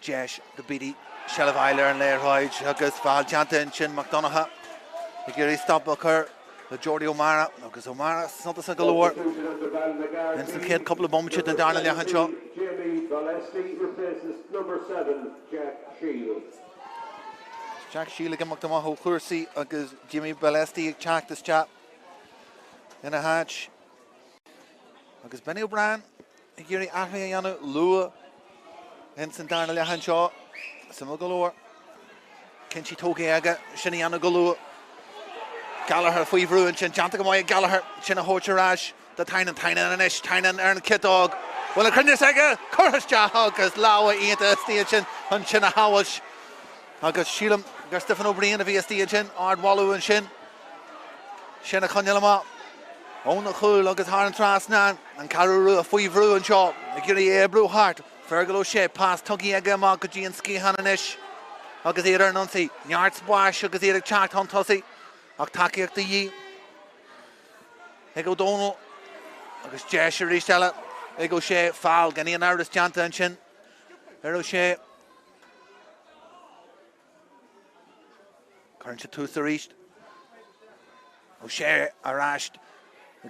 Jesh the Beatty Shelveiler an leithróid agus bhail Janta an sin McDonagh. The géirí stop a chur le Jordi O'Mara agus O'Mara santas a galore. And san céad couple of bombatin an darna leachan seo. Jack Shield ag amach amach ó chuirsaí agus Jimmy Balesti ag teachtas te in a hatch. Agus Benny O'Brien ag géirí aithrí a dhéanamh lua in san darna leachan seo sama galore. Cinsi tógaí aige sin a dhéanamh go lua. Gallagher faoi bhrúin sin Janta go mai ag Gallagher sin a hóirteráis de Tynan an isis Tynan ar an kitdog. Well a crinne aige churthastea agus láha íonta stíad sin an sin a hawas agus sílam gur Stephen O'Brien a bhí a stíad sin ardwallú an sin sin a chunelamá ón a chúil agus Harn Trasna an Cheathrú Rua faoi bhrúin seo a géirí ébrú hart Fergal O'Shea pás tugaí aige amach go dtí an scíhan an isis agus éar an ansaí neart spáis agus éar ag teacht an tosaí ach takeíocht the dhí ag O'Donnell agus Jesh a rís eile ag O'Shea foul gan íon áras deanta an sin O'Shea Current tús a ríist O'Shea arráist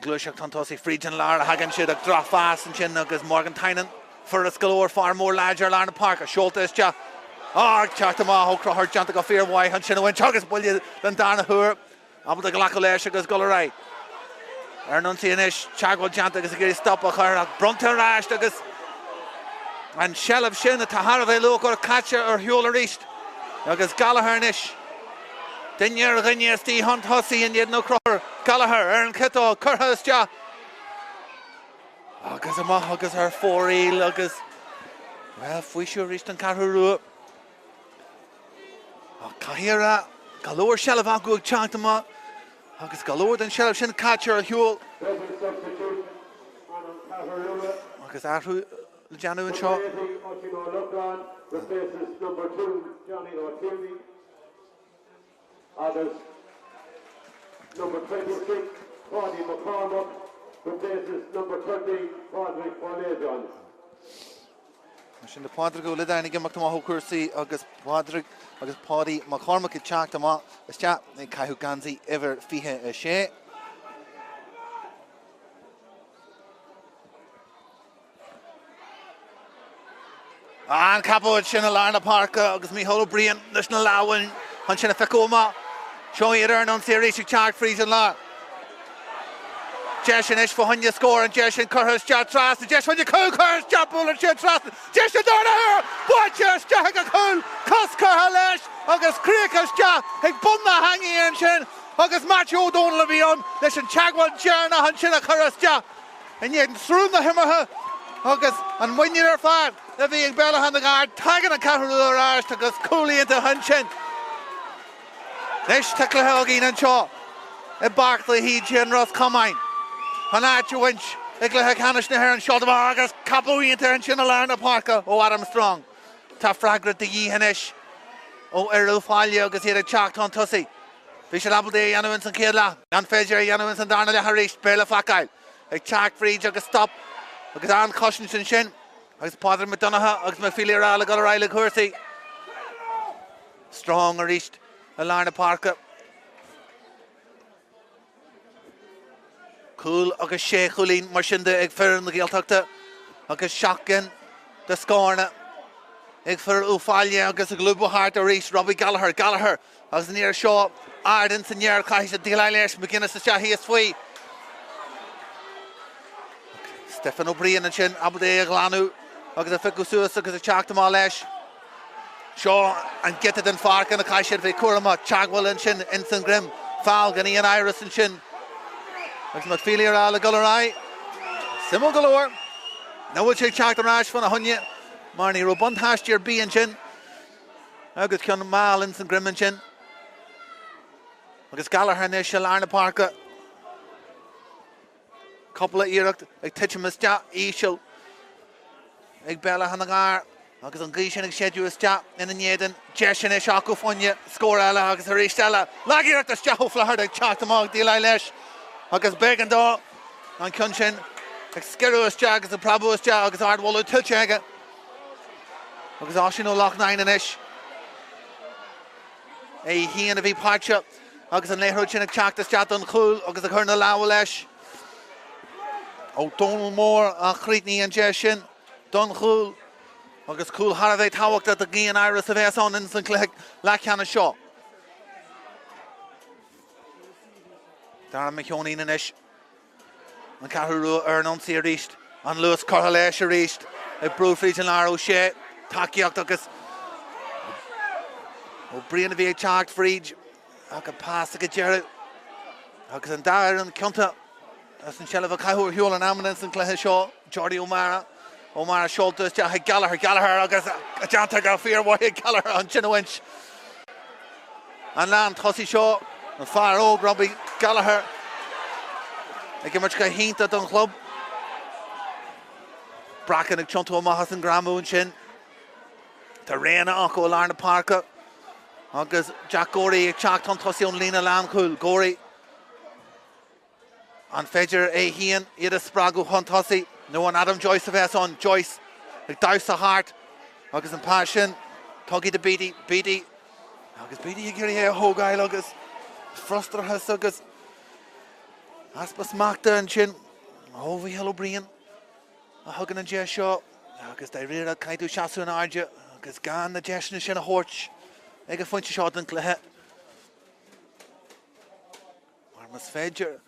Cluiche tan tosaí fríd an lár a hagan siad ag drop fast an sin agus Morgan Tynan for a scolar far more larger Larna Park a Schulta is ja teachta má hócra hort deanta go fear why an sin a win tugus buile den darna thuair abal ag lacha leis agus go right Nuncianis Chagwell deanta agus a géirí stop a chur ach brunta ráist agus an sellh sin a tahar bheith lu go catcha ar hiúil a ríist agus Gallagher inis Dinnear a gine tí hunt hosaí in iad nó crother Gallagher an kitó curtha is ja agus amach agus ar fóríl agus well fuisiú ríist an Cheathrú Rua Cahiera galore sellh acu ag teachta má agus galore den sellh sin catcha ar hiúil agus Cheathrú Leathcheannais an seo replaces number 2 Johnny O'Tierney. Others number 26 Paddy McCormack replaces number 13 Páirc Páirc. Sin de Páirc go lidaine gimach má thucursaí agus Páirc agus Paddy McCormack i teachta má is te ag caiithú gansaí iver fiche a sé. An capóid sin a Larna Park agus mí holo brian leis na láhain an sin a fecóma seo hÉireann an séréisig teach frís an lá. Jessin is fóhanne scór an Jessin curthas teach trasna Jessin curthas teach búlar teach trasna Jessin dána her Báidir teach a cúil cos curtha leis agus críochas teach ag bunna hangi an sin agus Matthew O'Donnell a bhí an leis an Chagwell Jearna an sin a curthas teach and yet srúna himartha agus an muinnear ar fad a bhí ag Béal Átha gCarr tagan a Cheathrú Rua ráist agus cúlaíonnta an sin. Leis taclathe agén an seo I Barclay Híde an Roscommon. An áitir winch ag lethe canis na hÉireann seo agus capúíonnta an sin a Larna Park ó Adam Strong. Tá freagrad de dhíhanis ó Iarú Fáile agus iad ag teacht an tosaí. Bhí sé labal dé dhéanamhain san céad an féidir dhéanamhain san darna le haríist Béal Átha ag teacht fríd agus stop agus an cossin sin agus Páirc Domhnaigh agus me Peile a go raile chuirsaí. Strong a ríist a Larna Park. Cool agus sé chulín mar sin de ag fearr na Gaeltachta agus seachgan de scórna ag fearr ó Fáile agus a glúbú hart a ríist Robbie Gallagher agus níor seo ardan san near caiise díla leis McGuinness is híos faoi. Stefan O'Brien an sin abal é ag lanú agus a fiú suas agus a teachta má leis. Seo an gitad an farcan a caiisiad bhí cuaramá Chagwell an sin in san grim fáil gan íon Iris an sin. Agus mat Peile a go raibh. Simó galore. Nóhail sé teachta ráis fan a hunne mar ní robun thaistear bí an sin. Agus ceann máil in san grim an sin. Agus Gallagher inis se Larna Park. Couple of iirecht ag titchemas te íseal ag Béal Átha gCarr agus an gCísin ag séadú is te ina néadan Jessin is acu fáinne scór eile agus a ríist eile leagireacht is teach ó flahard ag teachta má díla leis agus began dá an cion sin ag sceirú is te agus a prabú is te agus ardhóú tuilte aige agus á sin ó Loughnane inis é híon a bhí páirte agus an léithreoid sin ag teachta is te don chúil agus a chur na láha leis. O'Donnell mór a chrídní an Jessin don chúil agus cúil har a bheith táhacht a gíon Iris a bheith an in san Leathcheannais seo. Dar an Micheonín inis an Cheathrú Rua Nunciaí a ríist an Luas curtha leis a ríist ag brúfríd an Ár O'Shea takeíocht agus O'Brien a bhí ag teacht fríd agus pás go dearú agus an dair an cionnta as an sellh a caiithú hiúil an amman san cluiche seo Jordi O'Mara Schulta is teach Gallagher agus a deanta go fear bhaid Gallagher an sin a winch. An lean tosaí seo an fear óg Robbie Gallagher ag immert go hínta don chlub. Bracan ag tiontú amachchas an gramú an sin. Tá réana acu ó Larna Park agus Jack Gorey ag teacht an tosaí ón lína lean chúil Gorey. An féidir é híon iad a sprágu chun tosaí No one Adam Joyce of S on Joyce. Like douse the heart. Agus an passion. Tuggy the Beatty. Beatty. Agus Beatty you get a whole guy agus. Fruster has agus. Aspas Magda and Chin. Oh, we hello Brian. A hugging and Jess Shaw. Agus they rear a kind of Shasu and Arja. Agus gan the Jess and a horch. Ega funch shot and Cluiche. Marmas Fedger.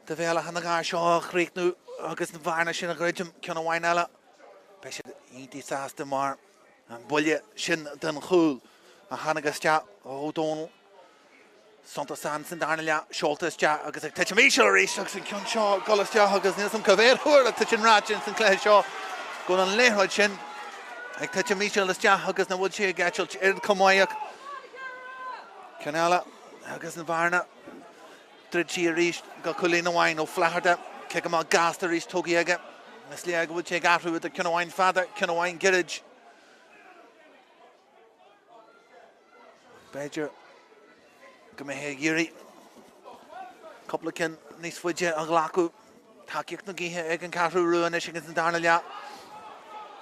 The Béal Átha Shaw Creek nu. Agus the Varnish in a Gregum. Kuna Winella. Pesha Eaty Sasta Mar. And Bullia Shin Dun Hul. A Hanagastia. Oh, Donald. Santa Sanson Darnella, Sholtas Ja, agus ag touch me shall reach, agus Cun Shaw, Gullis Ja, agus Nilsum Caver, who are touching Ratchins and Clare Shaw, going on Leathcheannais Chin, ag touch me shall Ja, agus na wood she Gatchel, Comáin, Conall, agus na Varna, Dridgy reached, got Culina Wine, O Flaherda, Kickoff Gaster reached Togiega, Miss Leag would take after with the Comáin father, Comáin Girage. Badger. Come here, Yuri. Couple of kin, nice fudge, and Glaku. Takik no gihe, egg Cheathrú Rua, and Ishing in Darnella.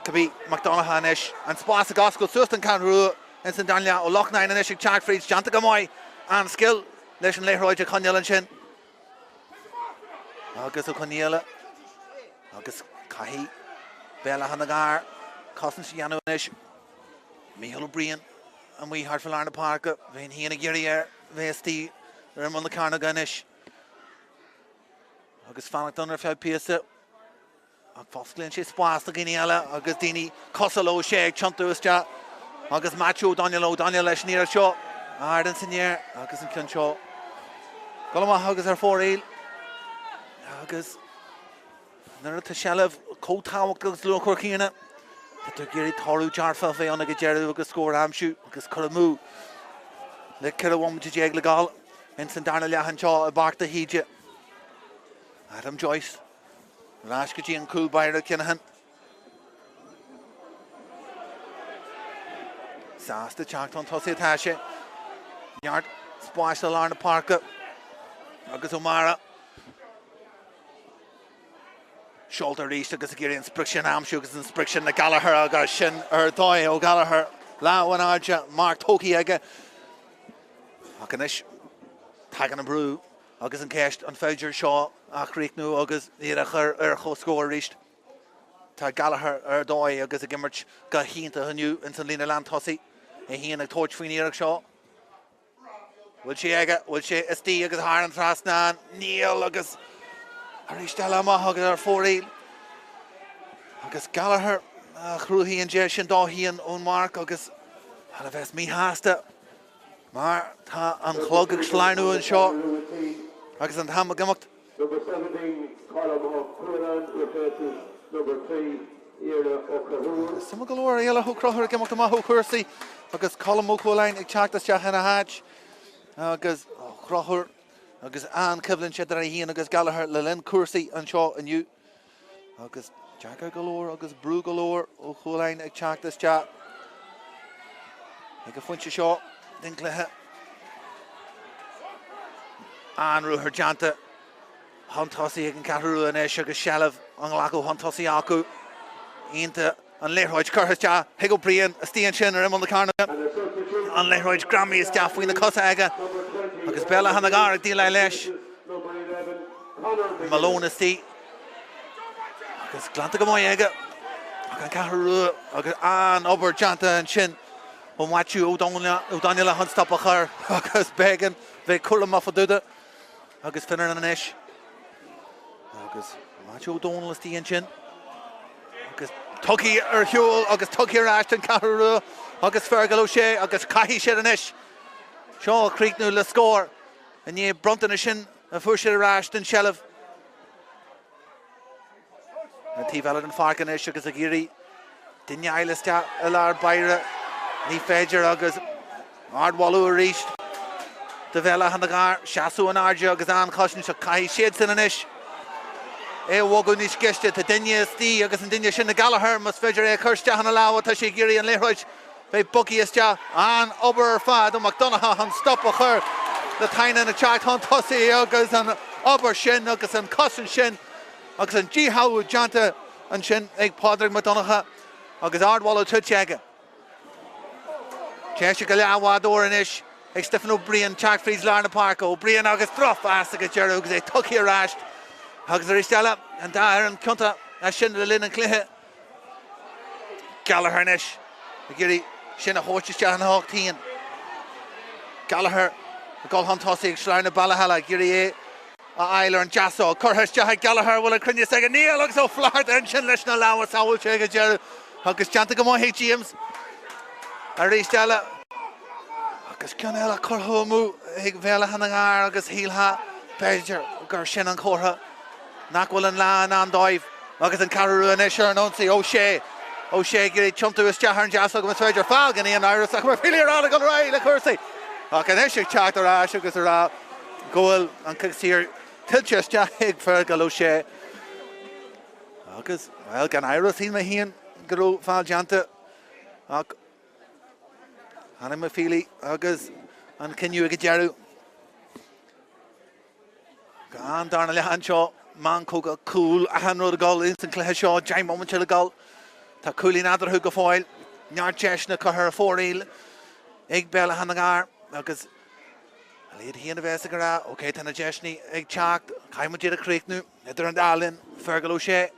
Kabi, McDonagh, and Spórt, the Gospel, Sustan Cheathrú Rua, and St. Darnella, O Loch 9, and Ishing Charge Freeds, Jantagamoi, and Skill, Nation Leroy, Conall and Shin. August Conall, August Kahi, Béal Átha, Cousin Shiano and Ish, Michael O'Brien, and we hard for Larna Páirc, Vain he and a Giri air. VST, Ramon the Carna Ganish. August Fanak Dunner Fab Piasa. August Glen Chase Spórt the Guineala. August Dini Cossalo Shag Chuntusta. August Macho Daniel Lesh near a shot. Arden Senior. August and Cuncho. Goloma August are 4-8. August Nera Tashalev Kotawak goes Luke Corkina. The Giri Toru Jarfa on a Gajeru August score Amshu. August Kuramu. The killer one to Jag Legal, Vincent Darnella and Shaw, Bart the Híde. Adam Joyce, Rashkaji and Cool by the Kinahan. Sas the Charlton Tossi Tasha. Yard, Spórt the Larna Páirc. Agus O'Mara. Shoulder reached Agus Giri inspection Amshugas inspection the Gallagher Agus Shin or Doy O Gallagher. La one Arja, Mark Toki Aga. Hakanish, Tagan and Brew, August and Cashed, and Fedger Shaw, Creek Nu, August, Neeracher, score reached. Tag Gallagher, Doy, August a Gimmerch, got he into Hanu, and Selina Lantossi, and he and a torch for Neeracher Shaw. Will she Aga, will she SD, August Hiran Trasnan, Neil, August, Arishtala August are 4-8. August Gallagher, Cruhi and Jesh and Dahi and Mark, August, Halavest me Hasta. Máirtín an chlogach Schleinu and Shaw. Agus an Ham Gamocht. Number 17, Craobh replaces number 3, hÉireann. Some galore yellow who croher Gamocht Mahu Kursi. Agus Colm O'Coline, Chactas Jahana Hatch. Agus Croher. Agus Ann Kivlin Chedrahi and Agus Gallagher, Lelen Kursi and Shaw and you. Agus Jagger galore, Agus Brew galore, O'Coline, Chactas Jah. Like a Funch Shaw. Dinclehe Anru Herjanta Huntossi and Cheathrú Rua and Sugar Shalav Anglaco Huntossi Aku into and Leathcheannais Curhasja Hego Brian Stian Chin or on the Carna and Leathcheannais Grammy is Jaff in the Cosaga because Béal Átha Dila Lesh Malone is the because Glantagamoyega Cheathrú Rua because Ann Ober Janta and Chin. On watch you, O'Donnell Hunt stop a car, August Began, they call him off a duda, August Finner and Ish, August watch O'Donnell is the engine, August Tucky or Huel, August Tucky or Ashton, Cheathrú Rua, August Fergal O'Shea, August Cahi Shed and Ish, Shaw Creek new the score, and ye Brunton a Shin, a Fushir Ashton Shelev, and T Valid and Fark and Ish, August Agiri, Dinya Ilista, Elar Byra. Ní Fedger agus Ardwalú reached the Béal Átha Shasu and Arja agus An Cushion so Kai Shades in an ish. Wogu Nish Geshte to Dinya Stee agus and Dinya Shin the Gallagher must Fedger Kirsta Hanalawa Tashi Giri and Leathcheannais They Bucky is ja An Ober Fad and McDonagh and stop a her the Tyne and a Charlton Tossi agus and Ober Shin agus and Cushion Shin agus an ddíthú deanta an sin ag Pádraig Domhnaigh agus ardháil ó tuiteige. Cheise go leabhádóir inis ag Stephen O'Brien teach fríos lear na Páirc O'Brien agus trof as agus dearú agus é tucií aráist agus ar isteala an dair an cunta a sin le linn an cluiche. Gallagher inis a gurí sin a hóisteiste an 18. Gallagher a gáilhan tosaí ag sláir na Ballahala gurí é a Eiler an Jasso Curthirsteach Gallagher bhfuil a crunne ag níl agus ó fláir an sin leis na leabhar sábhailte ag dearú agus teanta go maith James ar isteala agus Conall a chorthómú ag Béal Átha agus híaltha Péidir gur sin an chortha nach bhfuil an lean an dóibh agus an Cheathrú inis ar an onsaí ó sé gurí tiomtú isteach an Jasso go féidir fáil gan íon áras ach mar filiarrála go raí le chuirsaí ach an éisiú teach arás agus ará ggóil an cigtír tiltte isteach ag fergal ó sé agus bhfuil gan áras hí me híon gurú fáil deanta ach Hanna me fili agus an cinniú ag dearú. Gan darna le an seo man cóga cúil a hanród a gáil instant cluiche seo jaim moment le gáil. Tá cúlín adarthú go fáil near deisna chuthar fóríl ag Béal Átha agus a léad híana a bheits a go rá ócé tána deisní ag teach caiimid iad a chríicnú idir an dálinn fergal ó sé.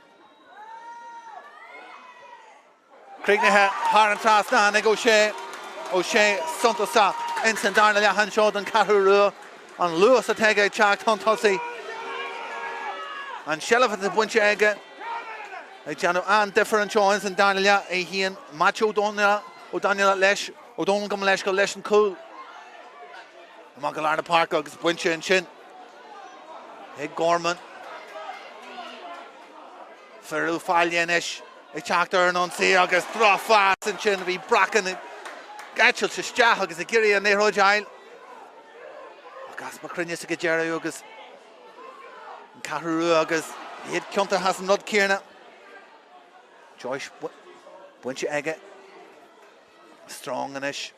Críicnithe thar an trasna ag ó sé sunta instant darna le an seo an Cheathrú Rua an luas a teige ag teach tan tosaí an sellafat a buinte aige ag teanú an different choins an darna le é híon macho Domhnaigh ó Daniel leis ó Domhnaigh go leis go leis an cúil amach go lear na Páirc agus buinte an sin ag Gorman ferú fáile inis ag Tráchtaire an onsaí agus throfás an sin bhí brachan Gaitil se steach agus a gurí an éróideáil agus má crunne a go dearú agus an Cheathrú Rua agus iad cionnta has an nod céarna Joyce buinte aige strong inis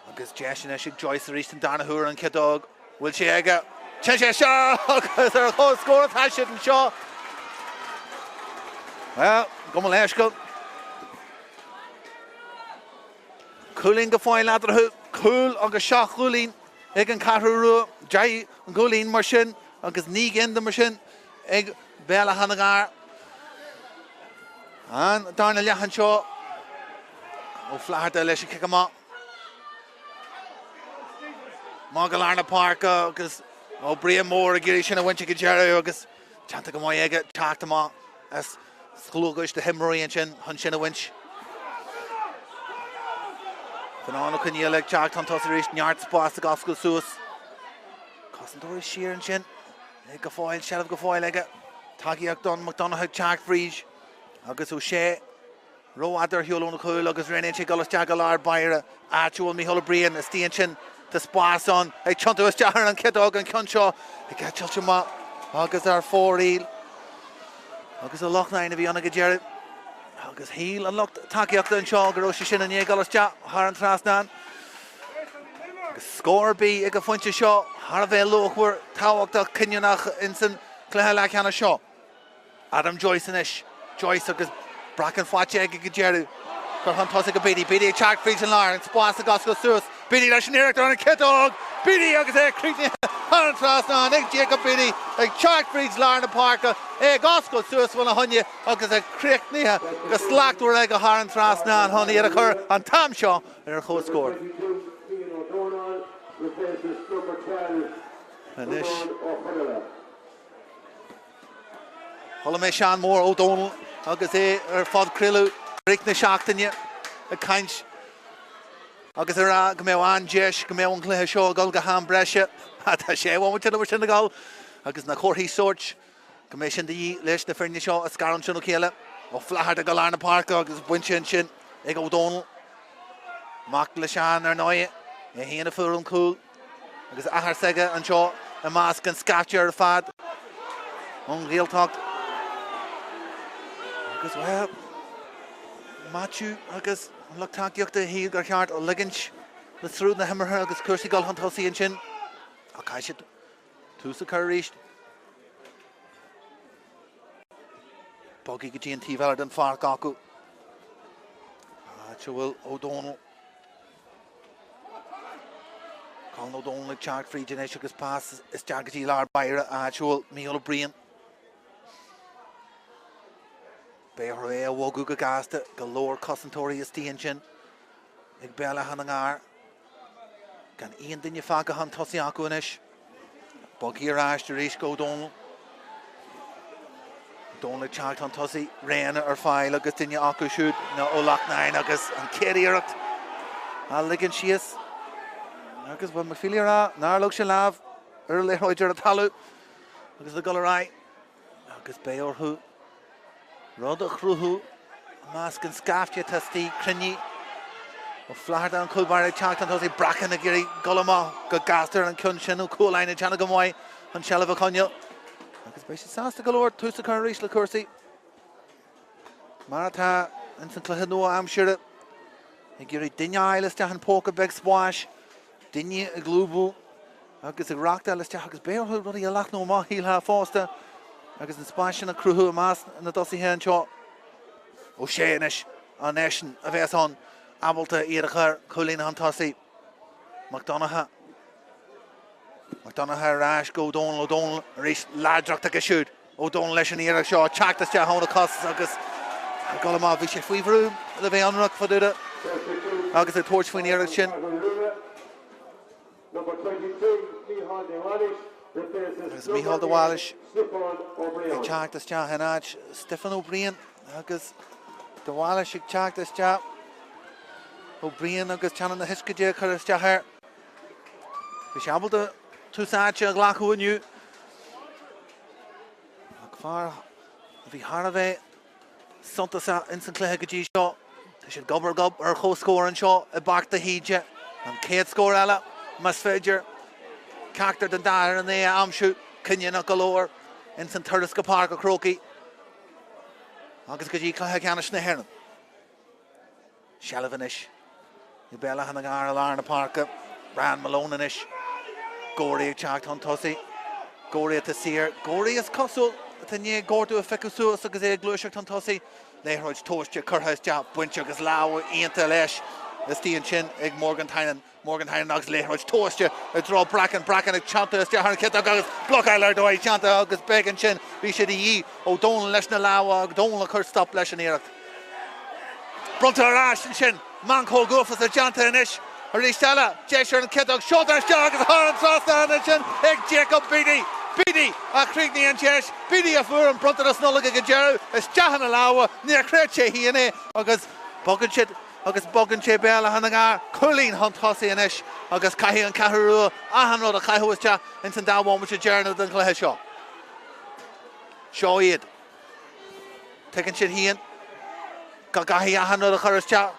agus deis inis ag Joyce a ríist an darnathúr an cedóg bhfuil sé aige te sé seo agus ar chó scóir thaisiid an seo well go leis go cúlín go fáil adarthú cúil agus seo chúlín ag an Cheathrú Rua deich an gúlín mar sin agus ní ginda mar sin ag Béal Átha an darna leachan seo ó fleairta leis an kickoff má go lear na Páirc agus ó bríon mór a gurí sin a bhainte go dearú agus teanta go maith aige teachta má as Cluiche de himmorí an sin han sin a winch. Conall can you like teach tan tosaí ríist neart spás a gascail suas. Cosandóir siar an sin ag go fáil sellh go fáil aige taíach don McDonagh teach fríis agus ó sé roiadar hiúlón na chúil agus rinne sé golas teag lár baire áitiúil Mícheál O'Brien a stíon sin de spás an ag tionta isteach an cedóg an cion seo ag gaitilte má agus ar fóríl agus a Lochnain a bhí anna go dearú agus híl an locht takeíocht an seo go raibh sé sin an éagalas teach thar an trasnán agus scórbí ag go fointe seo thar a bheith luachhuair táhachtach cinneannach in san cluiche leathcheannais seo Adam Joyce inis Joyce agus bracan fáte ag go dearú gur chun tosaigh go bídí ag teach fríos an lár an spás a gascail suas bídí leis an iireachtar an cedóg bídí agus é críicne an trasnán ag Jacob bídí ag teach fríos lár na Páirc ag gascail suas bhfuil a honne agus ag críicnithe agus slachtúir ag a thar an trasnán honnaí ar a chur an tam seo ar chó scóir. Inis thola mé sean mór ó Donal agus é ar fad crilú ric na seachtaine a caint agus ar go méh an deis go méh an cluiche seo gáil go ham breise a tá sé bhhainte le sin na gáil agus na chorthaí sóirt go mé sin dí leis na fearne seo a scaran sin ó chéile ó fleathart a go lear na Páirc agus buinte an sin ag ó Donal mac le sean ar 9 é híana fuair an cúil agus ahar saige an seo a másc an scate ar fad an réaltácht agus well Matthew agus an leachtaíocht a híl gur cheart ó ligint le trúd na himmarthe agus cuasaí gáil an tosaí an sin a caiisiid Tús a Currish. Boggy Gajin T-Veller than Páirc Acu. Will O'Donnell. Conall O'Donnell Chark free Cheathrú Rua pass is Jargati Lar Byra actual Mícheál O'Brien. Béal Átha Wogu Gasta Galore Cossentori is Tianchin. Ig Béal Átha Gan Ian Dinja Faga Han Tossi Acuanish. Boggy Rash to Rish O'Donnell. Domhnaigh Chark on Tossi Raina or File agus Dinja Acu shoot no Olach 9 agus and Kerry Earth. Alligan Shias. Agus when McFeely Nar Lug Shalav early Roger Talu agus the Gullerai agus Béal Átha Roda Chruhu Mask and Scaffia Testi Crinny of Flaherdown Kulbar Chark on Tossi Bracken Agiri Gullama Gagaster and Kunshin Coolain and Chanagamoy and Shelava Conall. Agus Béis Sasta Galore Tús a Currish Le Cursi Marata and St Cluiche Noa Amshire Agiri Dinya Isles Jahan Poker Beg Swash Dinya a Glubu agus a Rockdale is agus Béal Átha ruddy a lach no ma he'll have Foster agus in Spashin a Cruhu a Mas and the Dossi Hen Shaw O'Sheanish on Nation of Eson Abalta Eirichar Colleen Tossi McDonagh Rash go O'Donnell Rish Ladrock take a shoot O'Donnell leis an Eirich Shaw Chactas ja hona costs agus Golama Vish Fuivru the Veonrock for the agus a torch for Eirich Shin. Number 22, Mícheál de Wallis. Chactas ja Henach Stephen O'Brien agus de Wallis Chactas ja O'Brien agus Channon the Hiskadja Curtis ja her. Vish Abalta Tusacha Glachu and you. Far the Harvey Santasa in St Cluiche Gaji shot. They should gobber or co score and shot a back the Hyde and Kate score Ella Masfedger Character the Dar and the Amshoot Kenyan Galore in St Turriska Park of Croaky. August Gaji Kahakanish HÉireann. Shelvenish. Béal Átha Alarna Park Bran Malonenish. Gory Chark on Tossi. Gory to Sear. Gory is Cossul. Tanya Gordo Fekusu Sagazé Cluiche on Tossi. Lehroj Toastja Curhouse Jap Winchagas Lau Ianta Lesh. The Stian Chin Ig Morgan Tynan Nogs Lehroj Toastja. A draw Bracken a Chanta Jahan Ketagas Block Eiler Doi Chanta August Began Chin. Bishadi O'Donnell Leshna Lau O'Donnell Cur Stop Leshan Eric. Brunta Rash and Chin. Manco Goofus a Chanta and Ish. Aristella, Jesher and Kedog, Shoulders Joggers, Horan Sostan and Chin. Egg Jacob Bidi, a Krigney and Jesh, Bidi a Fur and Brunta Snulliga Gajeru, as Jahan Alawa, near Creche he and August Boganchit, August Boganche Béal Átha Colleen Hunt Hossi and Ish, August Cahi and Cheathrú Rua, Ahan Rod a Caihuischa, and St Dalwan which a journal than Cluiche Shaw. Shaw taking shit he and Gagahi Ahan Rod a Churischa.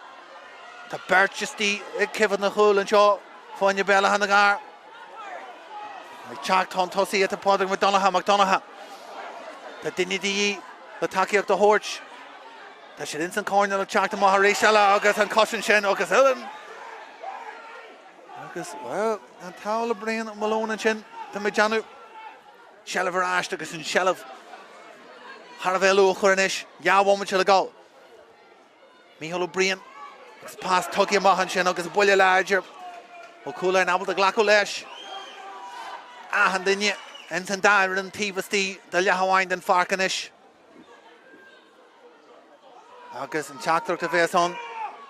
The Birchesty, Kevin the Hull and Shaw, Fonya Béal Átha Chark on Tossi at the Páirc McDonagh. The Dignity, the Taki of the Horch. The Shedinson corner of Chark to Maharishala, August and Cushion Shen, August Ellen. August, well, and Towel Brain Malone and Shin, the Majanu. Shelliver Ash, August and Shelliv. Haravelu Kurnish, Yawon Michel go. Mícheál O'Brien. It's past Tucky Mahan Shin, August Bully Larger. O'Coola and Abel the Glacko Lesh. Ahan Dinya, Enton Dyer and Tivasti, the Yahawind and Farkanish. August and Chactor to Vason,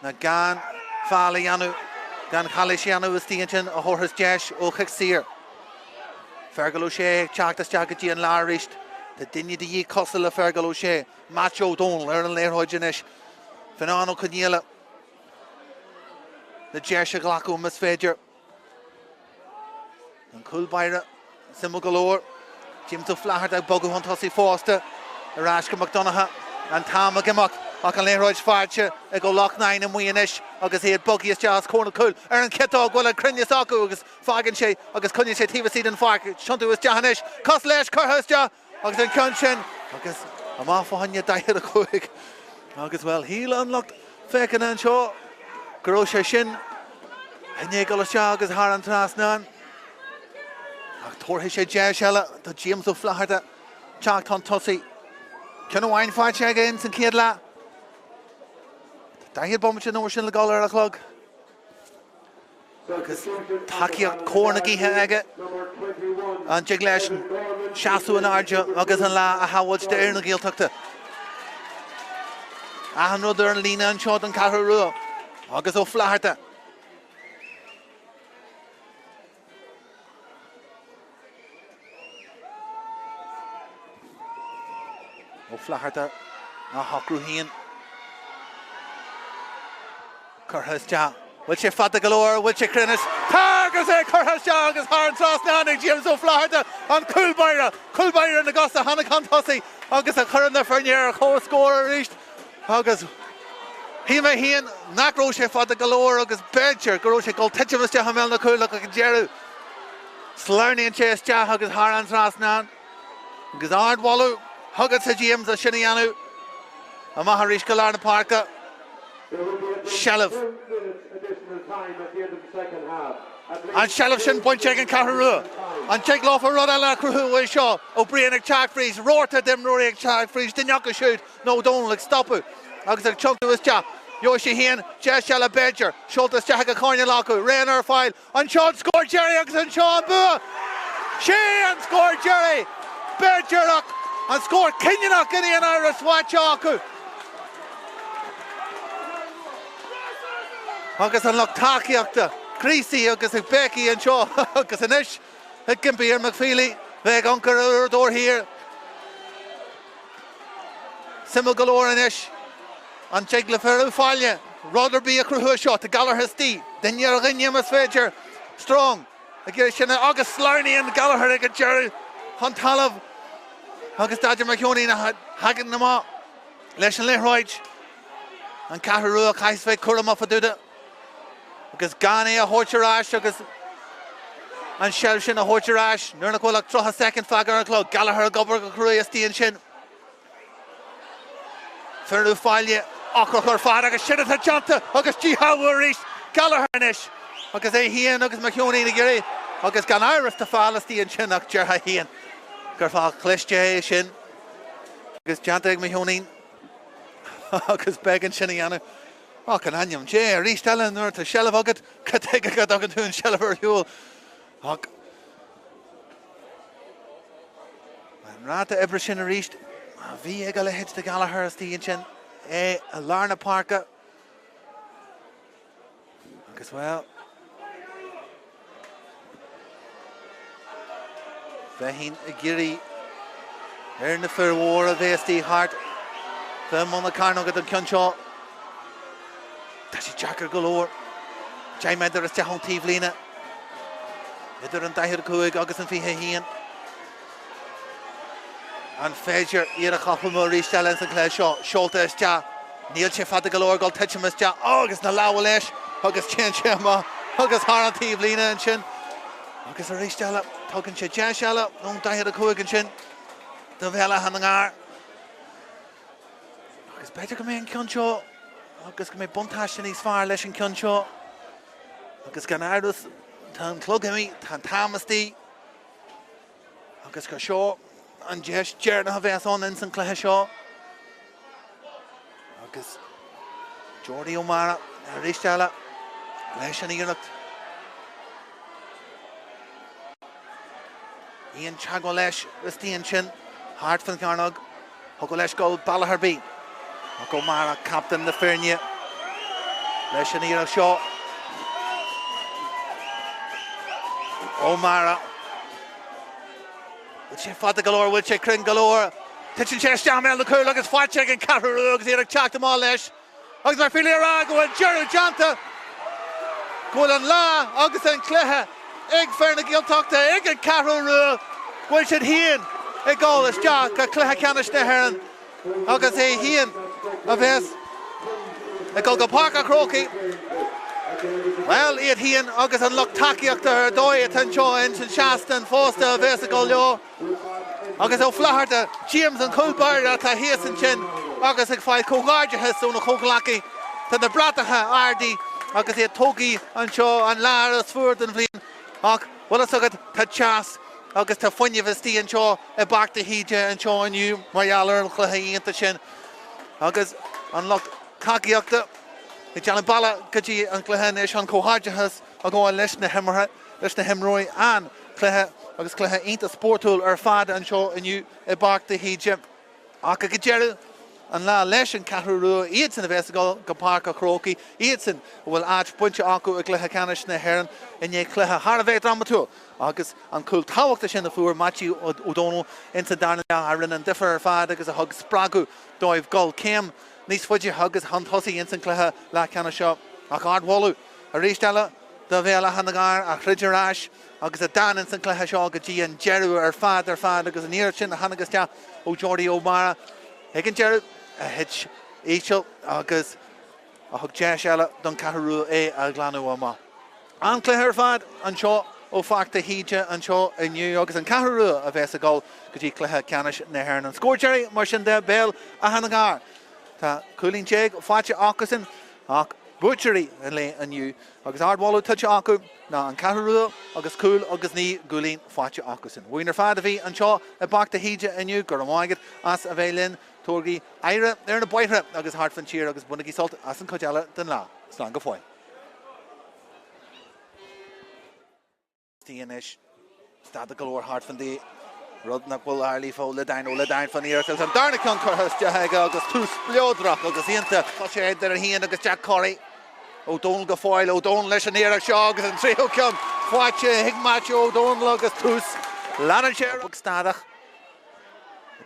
Nagan, Falianu, Gan Khalishianu is Tianchin, a Horus Jesh, O'Hexir. Fergal O'Shea, Chactas Jagaji and Larisht, the Dinya de Costel of Fergal O'Shea, Macho O'Donnell, Erlen Leirhojanish, Fenano Cuniela, the Jesh Glacko Misfedger. And Kulbaira, Simul Galore, Jim to Flaherty, Bogu Huntossi Foster, Rashka McDonagh, and Tom McGimmock, Akan Leiroj Farcha, Ego Loch 9 and Wienish, August he had Buggy as Jas Corner Cool, Aaron Ketog, Willa Krinyas Aku, August Fagan August Kunyas Tivaseed and Fark, Shuntu is Jahanish, Koslesh, Kurhouse Ja, August and Kunshin, August Amafahanya died a quick, August well, he'll unlocked Fekan and Shaw, Grosha Shin, and Nicholas August Haran Trasnan. Torthaí sé dé seile tá James ó flaharta teach tá tosaí. Ceann bhhain fáilte aige in san céad le. Dahiad bombte nó sin le gáil ar a chlog. Agus takeíocht córnagíthe aige an jig leis seaasú an airde agus an lá a hahaid de ar na Gaeltachta. Ahan rud ar an lína an seo an Cheathrú Rua agus ó flaharta. Ó flaharta a hocrú híon. Curthas te. Will sé fada galore, will sé crinnes. Tágus é curthas te agus thar Trásnánig James ó flaharta an Culbeire na gasa hanna cantosaí agus a churann na fearnéir a chó scór a ríist. Agus híime híon nachró sé fada galore agus Berger goró sé gol teitimas te hamel na cúlach ag an Jeru. Slárnaíonn sé is te agus thar an Trásnán. Agus ardwalú Hugged sa James a sinna anú a maithe rís go lear na Páirce. Shelf. An Shelf sin pointe ag an Cheathrú Rua. An teag lá for rud eile cruthú seo ó bríon ag teag frís. Rórta dim nuair ag teag frís. Duine go siúd nó Domhnaigh stopú. Agus ag chuntú is te. Jo sé híon de Shella Berger. Seoltas te go cáine lácu. Réan ar fáil. An Sean scór Jerry agus an Sean Bua. Sé an scór Jerry. Bergerach an scór Cinneach in íon ar a swáte acu. Agus an lucht takeíochta. Creasy agus ag Becky an seo agus an isis. Ag gimpí ar McFeely. Bheith anchor ar dór hir. Simil galore an isis. An teag le fearú fáile. Rotherby a cruthú seo to Gallagher tí. Duine ar a ghine mas féidir. Strong. Ag gur sinna agus Slárnaíonn Gallagher ag an Jerry. An talamh. Agus Daidir McConey na hagan na má. Leis an leithráid. An Cheathrú Rua cais bheith cura Moffat duda. Agus Ghana a hóirtearás agus an Shelf sin a hóirtearás. Nuair na cólaach trocha second fagar an clog. Gallagher a gobar go cruí a stíon sin. Fearú fáile acrach ar fad agus sinna tá teanta agus títhú a ríist. Gallagher inis. Agus é híon agus McConey na geirí. Agus gan áireamh tá fáil a stíon sin ach deartha híon. Gur fáil Cluiche sin. Agus teanta ag McConey. Agus began sinna dhéanamh. Can anyam Jay a ríist eile nuair tá Shelf agad cateige go agan tún Shelf ar hiúil. Ach an ráta ibre sin a ríist. Bhí ag le hit de Gallagher as tíon sin é a lár na Páirce. Agus well bheithín a geirí ar na fearmhór a bhéastí hart. Bheith mna carnú agad an cion seo. Tá sé Jackar galore. Jai meidir is teachn tíomh lína. Idir an 12 agus an 25. An féidir ar a chapal mó ríist eile san cléis seo. Seolta is te. Níl sé fada galore gáil teitiim is te. Agus na láha leis. Agus tean sé má. Agus thar an tíomh lína an sin. Agus a ríist eile. Tugann sé deis eile. Nó 12 an sin. Do bheile han an gáir. Agus beidir go mé an cion seo. Agus go mé buntáiste níos fearr leis an cion seo. Agus gan airdas tá an clogimí, tá an támastí. Agus go seo an deis dearna a bheith an in san cluiche seo. Agus Jordi O'Mara na ríist eile leis an iarnacht. Íon teagá leis is tíon sin. Hart fan Carnog. Thug leis go Ballagher. O'Mara captain na fearne. Leis an iarnacht seo. O'Mara. Will sé fada galore, will sé crin galore. Titin sé stamel na cúil agus fáilte ag an Cheathrú Rua agus iarnacht teach them all leis. Agus mar fili ará go an Jeru Janta. Go an lá agus an cluiche. Ag fear na Gaeltachta ag an Cheathrú Rua. Will sé híon ag gáil is teach a cluiche ceannis na hÉireann. Agus é híon a bheits ag gáil go Páirc a Croci. Well, iad híon agus an lucht takeíochta ar dóid an seo in sin seasta an fósta a bheits a gáil leo. Agus ó flaharta James an Culbeire tá híos an sin agus ag fáil cógáideachas ó na cóglaci tá na bratatha ardí agus iad tógaí an seo an lear a sfuair den bhliain. Ach, bhfuil agad tá teas agus tá foiineh istí anseo I Páirc hÍde anseo aniu Marall an chluiche ionta sin agus an loch cagiachta I John Balla gotí an chluiche is an cóhaideachas a gáil leis na himmartha leis na himróí an chluiche agus chluiche ionta spórtúil ar fad anseo aniu I Páirc hÍde ach go dearú an lá leis an Cheathrú Rua iad san a bheits go Páirc a Crócaí iad san bhfuil áit buinte acu I chluiche canis na hÉireann in é chluiche Har a bheith dramatú agus an cúil táhachta sin na fuair Matthew O'Donnell inta darna a rinne an differ ar fad agus a thug spragu dóibh gol céim níos fuide agus an thosaí in san chluiche le ceanna seo ach ardhwalú a rísteile do Béal Átha na gCarr a chreidir ais agus a danan san chluiche seo go dtí an jeú ar fad agus an íir sin a hanagus te ó Jordi O'Mara ag an jeú a hit éisiil agus a thug deis eile don Cheathrú Rua é a glanú amá. An chluiche ar fad an seo ó Páirc hÍde an seo aniu agus an Cheathrú Rua a bheits a gáil go dtí chluiche canis na hÉireann. An scór Jerry mar sin de Béal Átha na gCarr. Tá cúlín téag fáte ácasan ach butchery in le aniu agus ardhwalú tuite acu ná an Cheathrú Rua agus cúil agus ní gúlín fáte ácasan. Bhuinar fad a bhí an seo I Páirc hÍde aniu gur amháigad as a bheith linn tógaí éire ar na baithre agus hart fan tír agus bunaí solt as an codeile den lá. Slán go fóin. Stíanais stad a golóir hart fan dí rud na bhfuil airlí fó le dain fan íirtil an darna ceann chuthaiste agus tús bleodrach agus ionta tá sé ar híon agus Jack Corey O'Donnell go fáil O'Donnell leis an éire seo agus an trío ceann fáite hiigmáte O'Donnell agus tús leanan sé stadach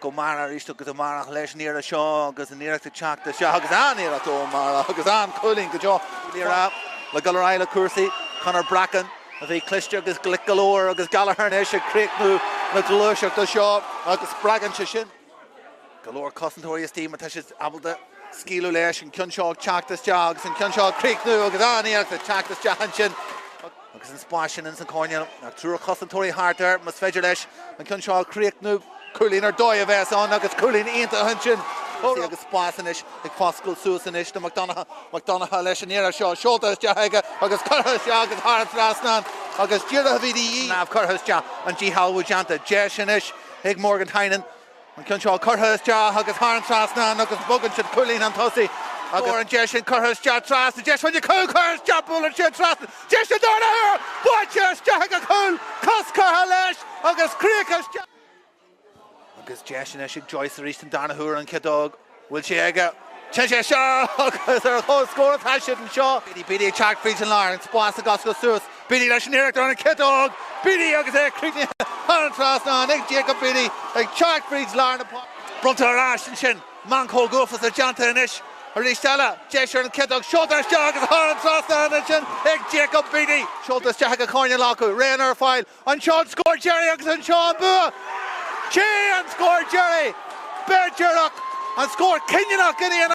go mar a ríiste agus marach leis an éire seo agus an éireachta teachta seo agus an éireachta O'Mara agus an cúling go deo líra le galar eile cuasaí Conor Bracken a bhí Cluiche agus glicgalóir agus Gallagher sé críicnú na glúiseachta seo agus Bracken se sin. Galóir cosantóirí tíma tá sé abalta scíú leis an ceann seo teachtas te agus an ceann seo críicnú agus an éireachta teachtas te an sin agus an spáisin in san cóineal ach trúr cosantóirí hartar mas féidir leis an ceann seo críicnú cúlín ar dói a bheits an agus cúlín ionta an sin agus spásanis ag foscail suasanis do McDonagh leis an éire seo seoltas te aige agus chuthaiste te agus thar trasnan agus díra a bhí námh chuthaiste te an G Hallwood Janta deisianis ag Morgan Tynan an ceann seo chuthaiste te agus thar trasnan agus bogan sin cúlín an tosaí agus an deisian chuthaiste te trasna deisian cúil chuthaiste te búlar sin trasna deisian dána hir buiteiste ag a cúil coscatha leis agus críochaiste agus deisian ag Joyce a ríist an darna húr an cedóg bhfuil sé aige te sé seo agus ar chó scóir atá siad an seo bídí ag teach fríd an lár an spás a gas go suas bídí leis an éireachta an cedóg bídí agus ag críicne an trasna ag Jacob bídí ag teach fríd lár na bronta arás an sin man cóil gufas ar Janta inis a ríist eile deisiar an cedóg seoltas te agus an trasna an sin ag Jacob bídí seoltas te ag a cóine lácu réan ar fáil an seo scóir Jerry agus an seo an bua Che an scóir Jerry Bergerach an scóir Kinneach in an